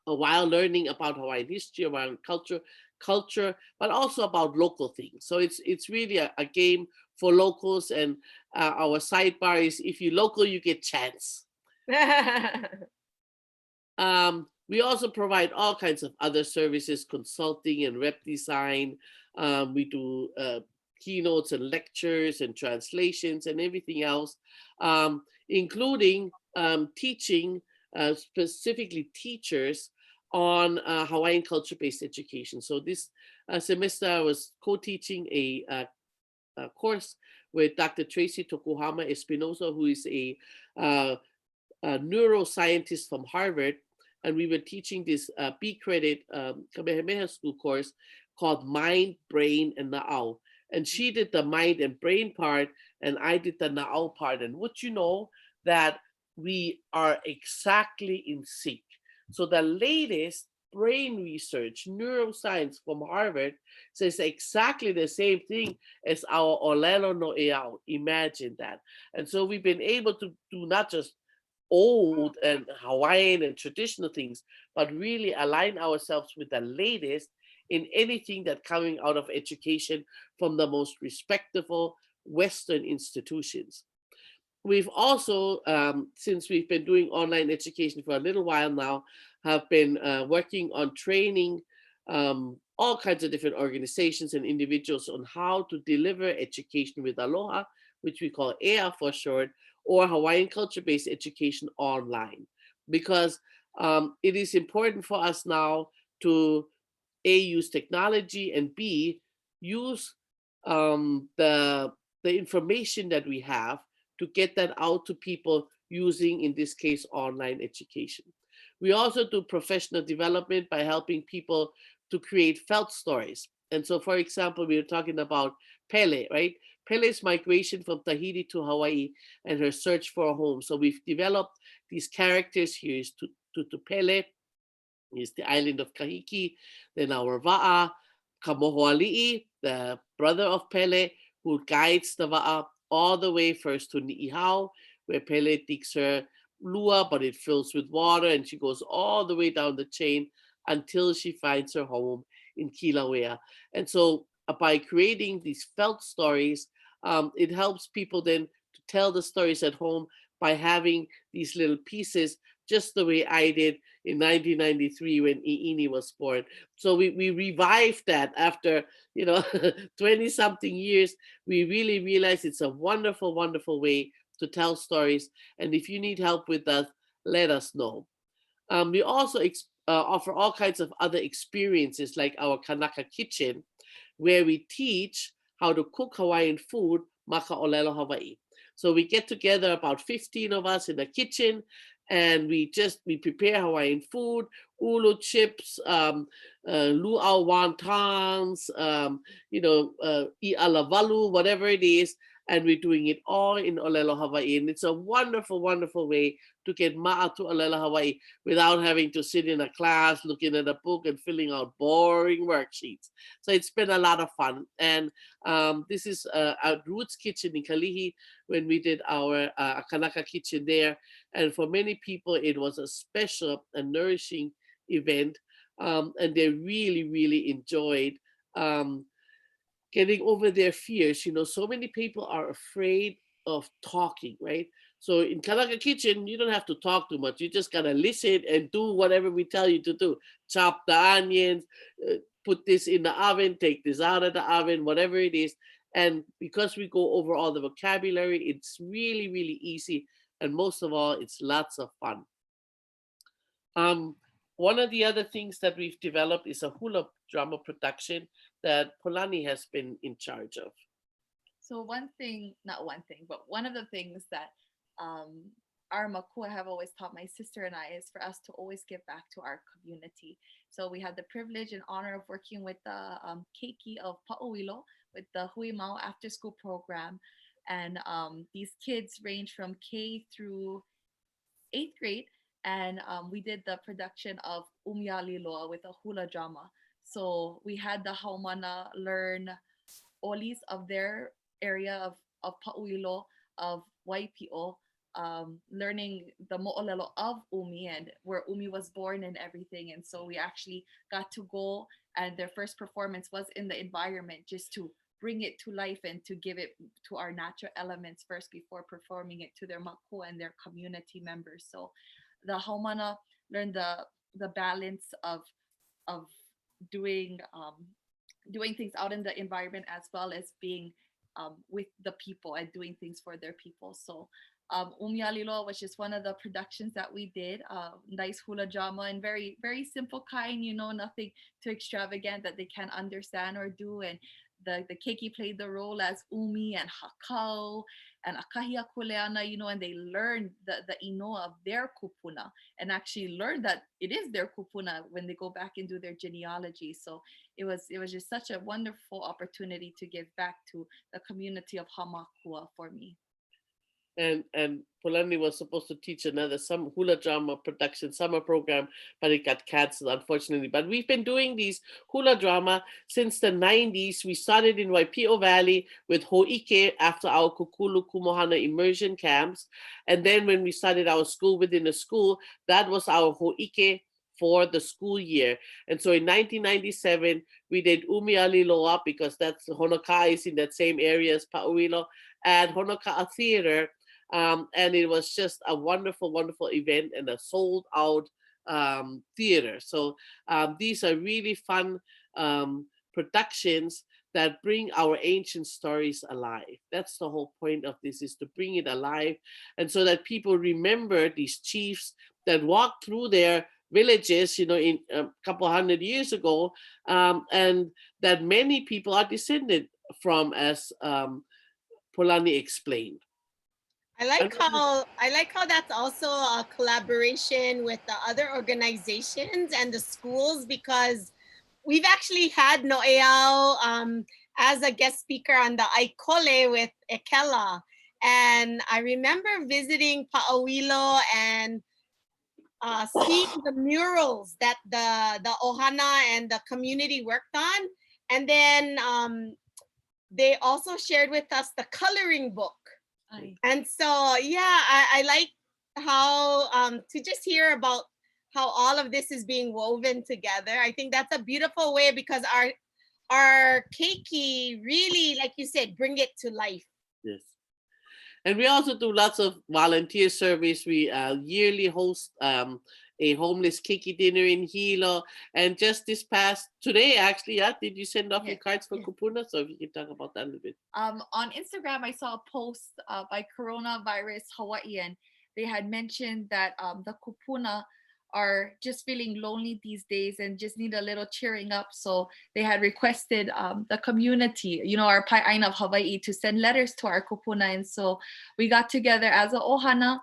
while learning about Hawaiian history, Hawaiian culture, but also about local things. So it's really a game for locals, and our sidebar is, if you're local, you get chants. We also provide all kinds of other services, consulting and rep design. We do keynotes and lectures and translations and everything else, including teaching, specifically teachers, on Hawaiian culture-based education. So this semester I was co-teaching a course with Dr. Tracy Tokuhama Espinosa, who is a neuroscientist from Harvard, and we were teaching this B-credit Kamehameha School course called Mind, Brain, and Na'au. And she did the mind and brain part, and I did the Na'au part. And would you know that we are exactly in sync? So the latest brain research, neuroscience from Harvard, says exactly the same thing as our moʻolelo no eau. Imagine that. And so we've been able to do not just old and Hawaiian and traditional things, but really align ourselves with the latest in anything that coming out of education from the most respectable Western institutions. We've also, since we've been doing online education for a little while now, have been working on training all kinds of different organizations and individuals on how to deliver education with aloha, which we call EA for short, or Hawaiian culture-based education online. Because it is important for us now to A, use technology, and B, use the information that we have to get that out to people using, in this case, online education. We also do professional development by helping people to create felt stories. And so, for example, we were talking about Pele, right? Pele's migration from Tahiti to Hawaii and her search for a home. So we've developed these characters here. Is to Pele, is the island of Kahiki, then our Va'a, Kamohoali'i, the brother of Pele, who guides the Va'a all the way first to Ni'ihau, where Pele digs her lua, but it fills with water, and she goes all the way down the chain until she finds her home in Kilauea. And so by creating these felt stories, it helps people then to tell the stories at home by having these little pieces, just the way I did in 1993 when Iini was born. So we revived that after 20 something years. We really realized it's a wonderful, wonderful way to tell stories. And if you need help with that, let us know. We also offer all kinds of other experiences like our Kanaka kitchen, where we teach how to cook Hawaiian food, moʻolelo Hawaii. So we get together about 15 of us in the kitchen, and we prepare Hawaiian food, ulu chips, luau wontons, i'alavalu, whatever it is, and we're doing it all in Olelo Hawaii. And it's a wonderful, wonderful way to get ma'a to Olelo Hawaii without having to sit in a class, looking at a book and filling out boring worksheets. So it's been a lot of fun. And this is our Roots Kitchen in Kalihi when we did our Kanaka kitchen there. And for many people, it was a special and nourishing event. And they really, really enjoyed getting over their fears. So many people are afraid of talking, right? So in Kanaka Kitchen, you don't have to talk too much. You just gotta listen and do whatever we tell you to do. Chop the onions, put this in the oven, take this out of the oven, whatever it is. And because we go over all the vocabulary, it's really, really easy. And most of all, it's lots of fun. One of the other things that we've developed is a hula drama production that Polani has been in charge of. So one of the things that our makua have always taught my sister and I is for us to always give back to our community. So we had the privilege and honor of working with the keiki of Pa'uilo with the Hui Mau after school program. And these kids range from K through 8th grade. And we did the production of Umialiloa with a hula drama. So we had the Haumana learn olis of their area of Pa'uilo, of Waipi'o, learning the mo'olelo of Umi and where Umi was born and everything. And so we actually got to go, and their first performance was in the environment, just to bring it to life and to give it to our natural elements first before performing it to their makua and their community members. So the Haumana learned the balance of doing things out in the environment as well as being with the people and doing things for their people. So Umialilo was just one of the productions that we did. Nice hula drama and very, very simple kind, nothing too extravagant that they can't understand or do. And the keiki played the role as Umi and Hakau and Akahia Kuleana, and they learned the inoa of their kupuna and actually learned that it is their kupuna when they go back and do their genealogy. So it was just such a wonderful opportunity to give back to the community of Hamakua for me. And Polani was supposed to teach some hula drama production summer program, but it got canceled, unfortunately. But we've been doing these hula drama since the 90s. We started in Waipio Valley with Ho'ike after our Kukulu Kumohana immersion camps. And then when we started our school within a school, that was our Ho'ike for the school year. And so in 1997, we did Umiali Loa because that's Honoka'a is in that same area as Pa'uilo, and Honoka'a Theater. And it was just a wonderful, wonderful event and a sold out theater. So these are really fun productions that bring our ancient stories alive. That's the whole point of this, is to bring it alive. And so that people remember these chiefs that walked through their villages, in a couple hundred years ago, and that many people are descended from, as Polani explained. I like how that's also a collaboration with the other organizations and the schools, because we've actually had Noeau as a guest speaker on the Aikole with Ekela. And I remember visiting Pa'awilo and seeing the murals that the Ohana and the community worked on. And then they also shared with us the coloring book. And so, yeah, I like how to just hear about how all of this is being woven together. I think that's a beautiful way, because our keiki really, like you said, bring it to life. Yes. And we also do lots of volunteer service. We yearly host a homeless keiki dinner in Hilo. And just this past today, actually, did you send off your cards for Kupuna? So if you can talk about that a little bit. On Instagram, I saw a post by Coronavirus Hawaiian. They had mentioned that the Kupuna are just feeling lonely these days and just need a little cheering up. So they had requested the community, our Pai'aina of Hawaii, to send letters to our kupuna. And so we got together as a ohana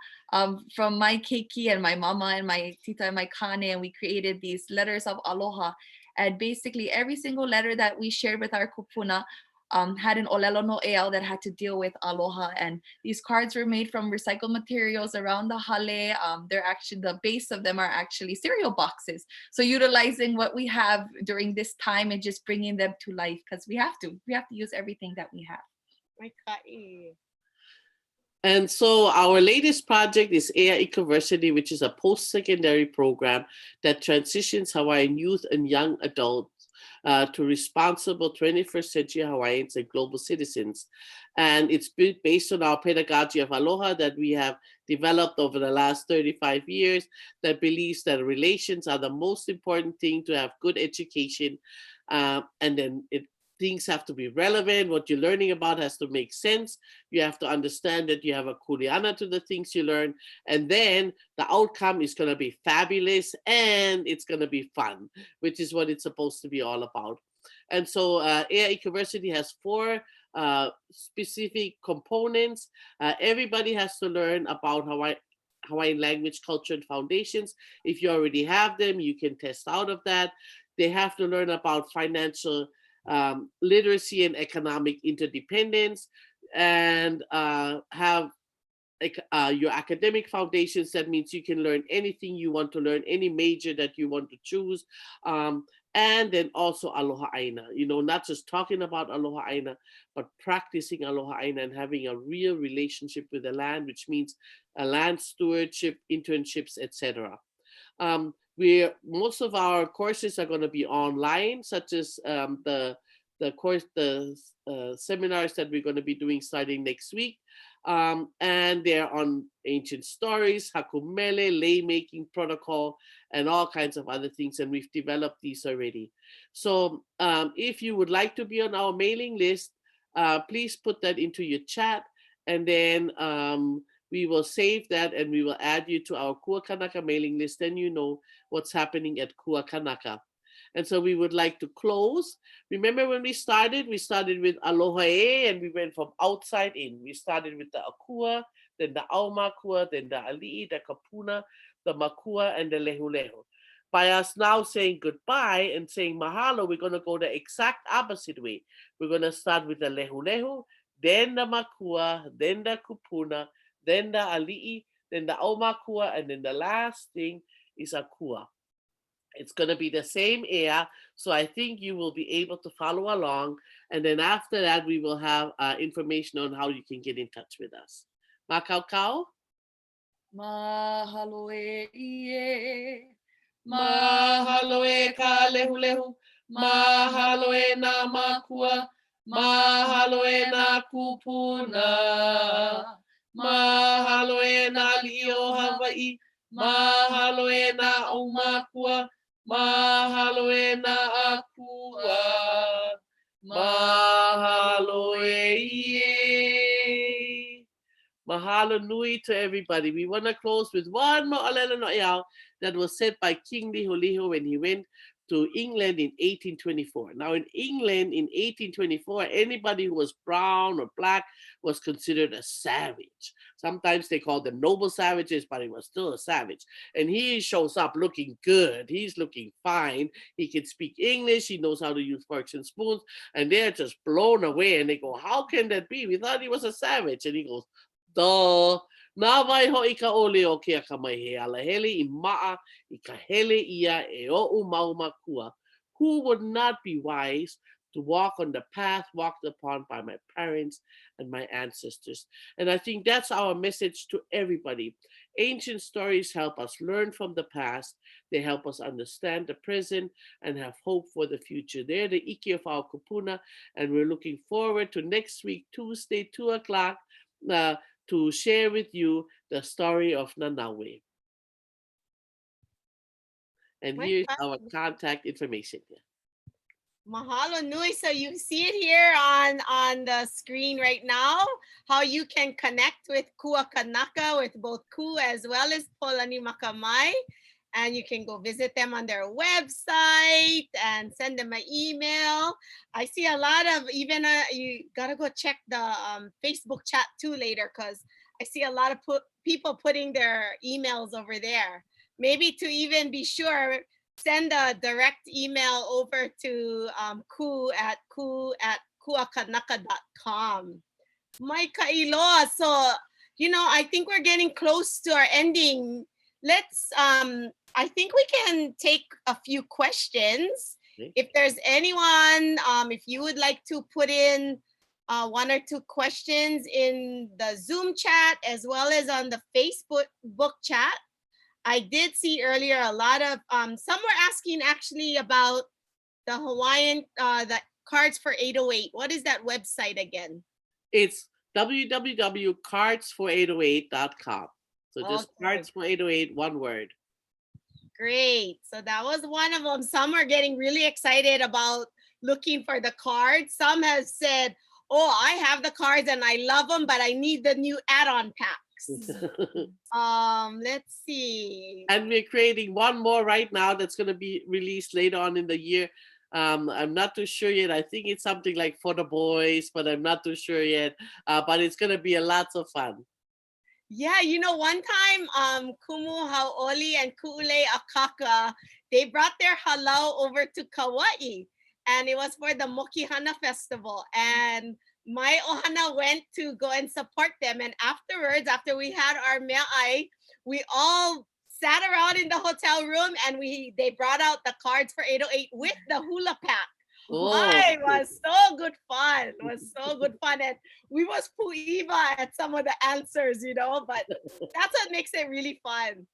from my keiki and my mama and my tita and my kane, and we created these letters of aloha. And basically every single letter that we shared with our kupuna had an olelo no'eau that had to deal with aloha. And these cards were made from recycled materials around the hale. They're actually, the base of them are actually cereal boxes. So utilizing what we have during this time and just bringing them to life, because we have to use everything that we have. And so our latest project is Ea Ikoversity, which is a post-secondary program that transitions Hawaiian youth and young adults to responsible 21st century Hawaiians and global citizens. And it's based on our pedagogy of aloha that we have developed over the last 35 years, that believes that relations are the most important thing to have good education. And then things have to be relevant. What you're learning about has to make sense. You have to understand that you have a kuleana to the things you learn. And then the outcome is going to be fabulous and it's going to be fun, which is what it's supposed to be all about. And so Ea Ikoversity has 4 specific components. Everybody has to learn about Hawaiian language, culture, and foundations. If you already have them, you can test out of that. They have to learn about financial literacy and economic interdependence, and have your academic foundations. That means you can learn anything you want to learn, any major that you want to choose. And then also aloha aina, not just talking about aloha aina, but practicing aloha aina and having a real relationship with the land, which means a land stewardship, internships, etc. Most of our courses are going to be online, such as the seminars that we're going to be doing starting next week. And they're on ancient stories, hakumele, lei making protocol, and all kinds of other things. And we've developed these already. So if you would like to be on our mailing list, please put that into your chat, and then we will save that and we will add you to our Kua-Kanaka mailing list. Then you know what's happening at Kua-Kanaka. And so we would like to close. Remember when we started with Aloha E, and we went from outside in. We started with the Akua, then the Aumakua, then the Ali'i, the Kapuna, the Makua, and the Lehulehu. By us now saying goodbye and saying mahalo, we're going to go the exact opposite way. We're going to start with the Lehulehu, then the Makua, then the Kupuna, then the ali'i, then the aumakua, and then the last thing is a kua. It's going to be the same ea, so I think you will be able to follow along. And then after that, we will have information on how you can get in touch with us. Makaukau? Mahalo e ie. Mahalo e ka lehu. Mahalo e nā makua. Mahalo e nā kupuna. Mahalo e nā li'i o Hawaii. Mahalo e nā aumakua. Mahalo e nā akua. Mahalo e ie. Mahalo nui to everybody. We want to close with one mo'olelo no'eau that was said by King Liholiho when he went to England in 1824. Now in England in 1824, anybody who was brown or black was considered a savage. Sometimes they called them noble savages, but he was still a savage. And he shows up looking good. He's looking fine. He can speak English. He knows how to use forks and spoons. And they're just blown away. And they go, how can that be? We thought he was a savage. And he goes, duh. Nā vai ho'i ka ole o ke akamai he alahele I ma'a I ka hele ia e o'u maumakua. Who would not be wise to walk on the path walked upon by my parents and my ancestors? And I think that's our message to everybody. Ancient stories help us learn from the past. They help us understand the present and have hope for the future. They're the iki of our kupuna, and we're looking forward to next week, Tuesday, 2 o'clock, to share with you the story of Nanaue. And here's our contact information. Mahalo nui. So you see it here on the screen right now, how you can connect with Kua-Kanaka, with both Ku as well as Pōlanimakamae. And you can go visit them on their website and send them an email. I see a lot of even, you gotta go check the Facebook chat too later, because I see a lot of people putting their emails over there. Maybe to even be sure, send a direct email over to ku@kua-kanaka.com. Maika iloa. So, you know, I think we're getting close to our ending. Let's, I think we can take a few questions. If there's anyone, if you would like to put in 1 or 2 questions in the Zoom chat, as well as on the Facebook chat. I did see earlier a lot of, some were asking actually about the Hawaiian, the cards for 808. What is that website again? It's www.cards4808.com. So just cards for 808, one word. Great. So that was one of them. Some are getting really excited about looking for the cards. Some have said, oh, I have the cards and I love them, but I need the new add-on packs. Let's see. And we're creating one more right now that's going to be released later on in the year. I'm not too sure yet. I think it's something like for the boys, but I'm not too sure yet. But it's going to be a lot of fun. Yeah, you know, one time, Kumu Hau'oli and Kū-A-Kanaka, they brought their halau over to Kauai, and it was for the Mokihana Festival. And my ohana went to go and support them. And afterwards, after we had our me'ai, we all sat around in the hotel room, and they brought out the cards for 808 with the hula pack. It was so good fun. It was so good fun. And we was pu'iwa at some of the answers, you know, but that's what makes it really fun.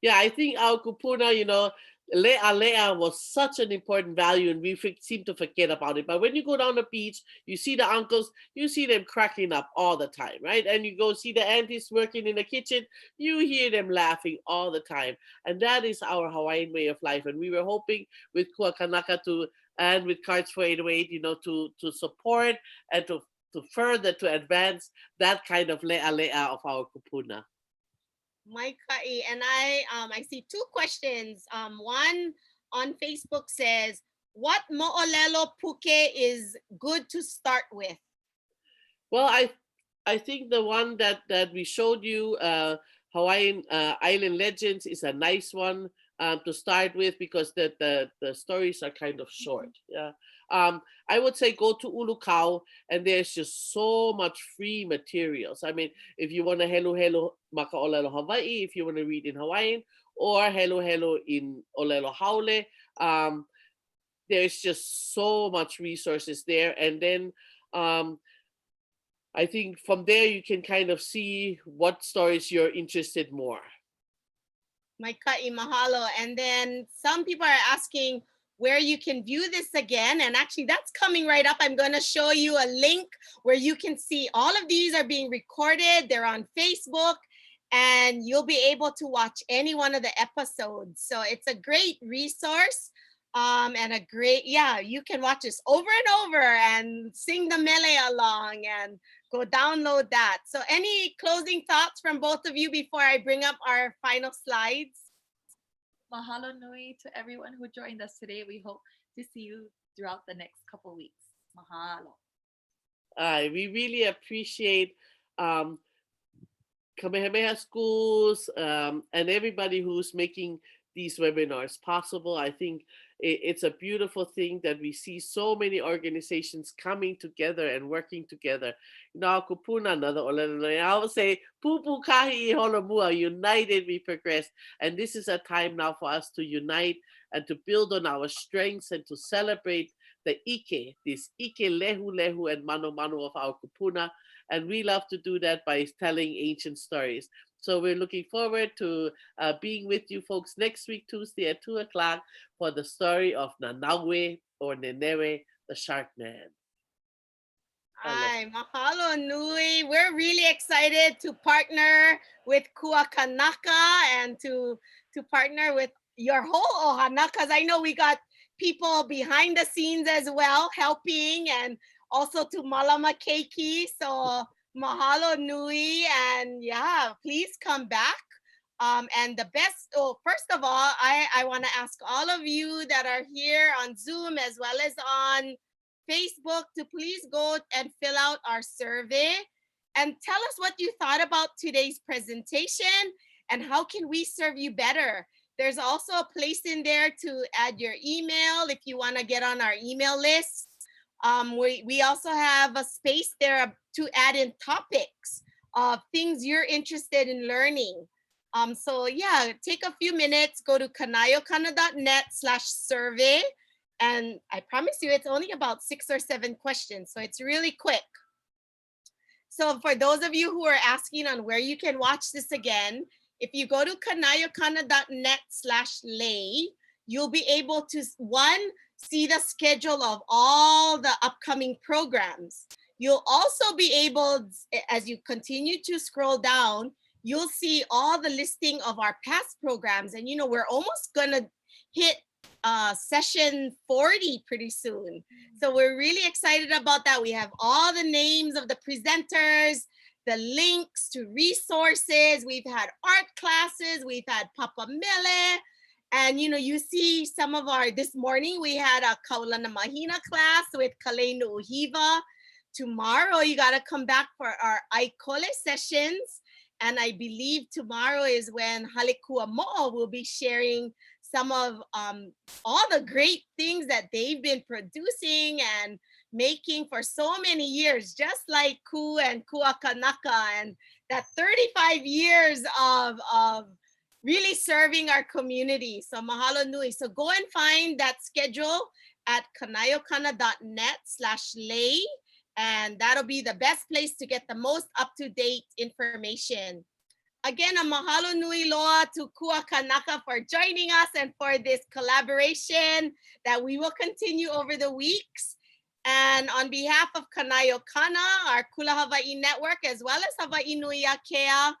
Yeah, I think our kupuna, you know, le'a was such an important value, and we seem to forget about it. But when you go down the beach, you see the uncles, you see them cracking up all the time, right? And you go see the aunties working in the kitchen, you hear them laughing all the time. And that is our Hawaiian way of life. And we were hoping with Kua-Kanaka and with Cards for 808, you know, to support and to further, to advance that kind of le'a of our kupuna. Maikai, and I see 2 questions. One on Facebook says, what mo'olelo puke is good to start with? Well, I think the one that we showed you, Hawaiian Island Legends, is a nice one. to start with, because the stories are kind of short. Yeah. I would say go to Ulukau, and there's just so much free materials. I mean, if you want to helu helu makaʻolelo Hawaii, if you want to read in Hawaiian, or helu helu in olelo haole, there's just so much resources there. And then I think from there you can kind of see what stories you're interested more. My ka'i mahalo. And then some people are asking where you can view this again. And actually that's coming right up. I'm going to show you a link where you can see all of these are being recorded. They're on Facebook, and you'll be able to watch any one of the episodes. So it's a great resource. And a great, you can watch this over and over and sing the mele along and go download that. So any closing thoughts from both of you before I bring up our final slides? Mahalo nui to everyone who joined us today. We hope to see you throughout the next couple weeks. Mahalo. We really appreciate Kamehameha Schools and everybody who's making these webinars possible. I think it's a beautiful thing that we see so many organizations coming together and working together. I would say, pupu kahi holomua, united we progress. And this is a time now for us to unite and to build on our strengths and to celebrate the ike, this ike lehu lehu and mano mano of our kupuna. And we love to do that by telling ancient stories. So we're looking forward to being with you folks next week, Tuesday at 2 o'clock for the story of Nanaue or Nenewe, the Shark Man. Hi, mahalo nui. We're really excited to partner with Kua-Kanaka and to partner with your whole ohana, because I know we got people behind the scenes as well helping, and also to Malama Keiki. So mahalo nui, and please come back. And the best, first of all, I want to ask all of you that are here on Zoom as well as on Facebook to please go and fill out our survey and tell us what you thought about today's presentation and how can we serve you better. There's also a place in there to add your email if you want to get on our email list. We also have a space there to add in topics of things you're interested in learning. So take a few minutes, go to kanaiokana.net/survey. And I promise you, it's only about 6 or 7 questions. So it's really quick. So for those of you who are asking on where you can watch this again, if you go to kanaiokana.net/lei, you'll be able to, see the schedule of all the upcoming programs. You'll also be able, as you continue to scroll down, you'll see all the listing of our past programs. And we're almost gonna hit session 40 pretty soon. So we're really excited about that. We have all the names of the presenters, the links to resources. We've had art classes, we've had Papa Mele, and you see some of our, this morning we had a Kaulana Mahina class with Kalenu Uhiva. Tomorrow you gotta come back for our Aikole sessions. And I believe tomorrow is when Halekua Mo'o will be sharing some of all the great things that they've been producing and making for so many years, just like and Kua-Kanaka, and that 35 years of really serving our community. So mahalo nui. So go and find that schedule at kanaiokana.net/lei. And that'll be the best place to get the most up-to-date information. Again, a mahalo nui loa to Kua-Kanaka for joining us and for this collaboration that we will continue over the weeks. And on behalf of Kanaiokana, our Kula Hawaii network, as well as Hawaii Nui Akea,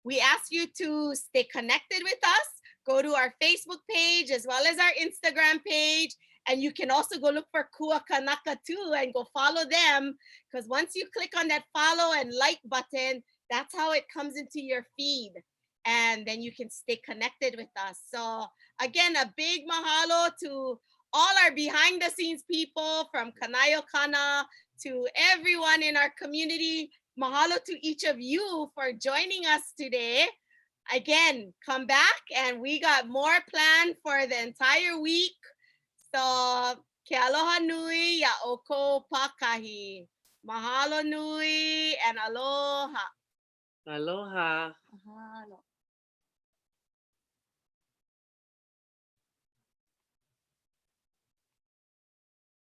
we ask you to stay connected with us. Go to our Facebook page as well as our Instagram page. And you can also go look for Kua-Kanaka too and go follow them. Because once you click on that follow and like button, that's how it comes into your feed. And then you can stay connected with us. So again, a big mahalo to all our behind the scenes people from Kanaiokana to everyone in our community. Mahalo to each of you for joining us today. again, come back and we got more planned for the entire week. So, ke aloha nui ya oko pakahi. Mahalo nui and aloha. Aloha. Mahalo.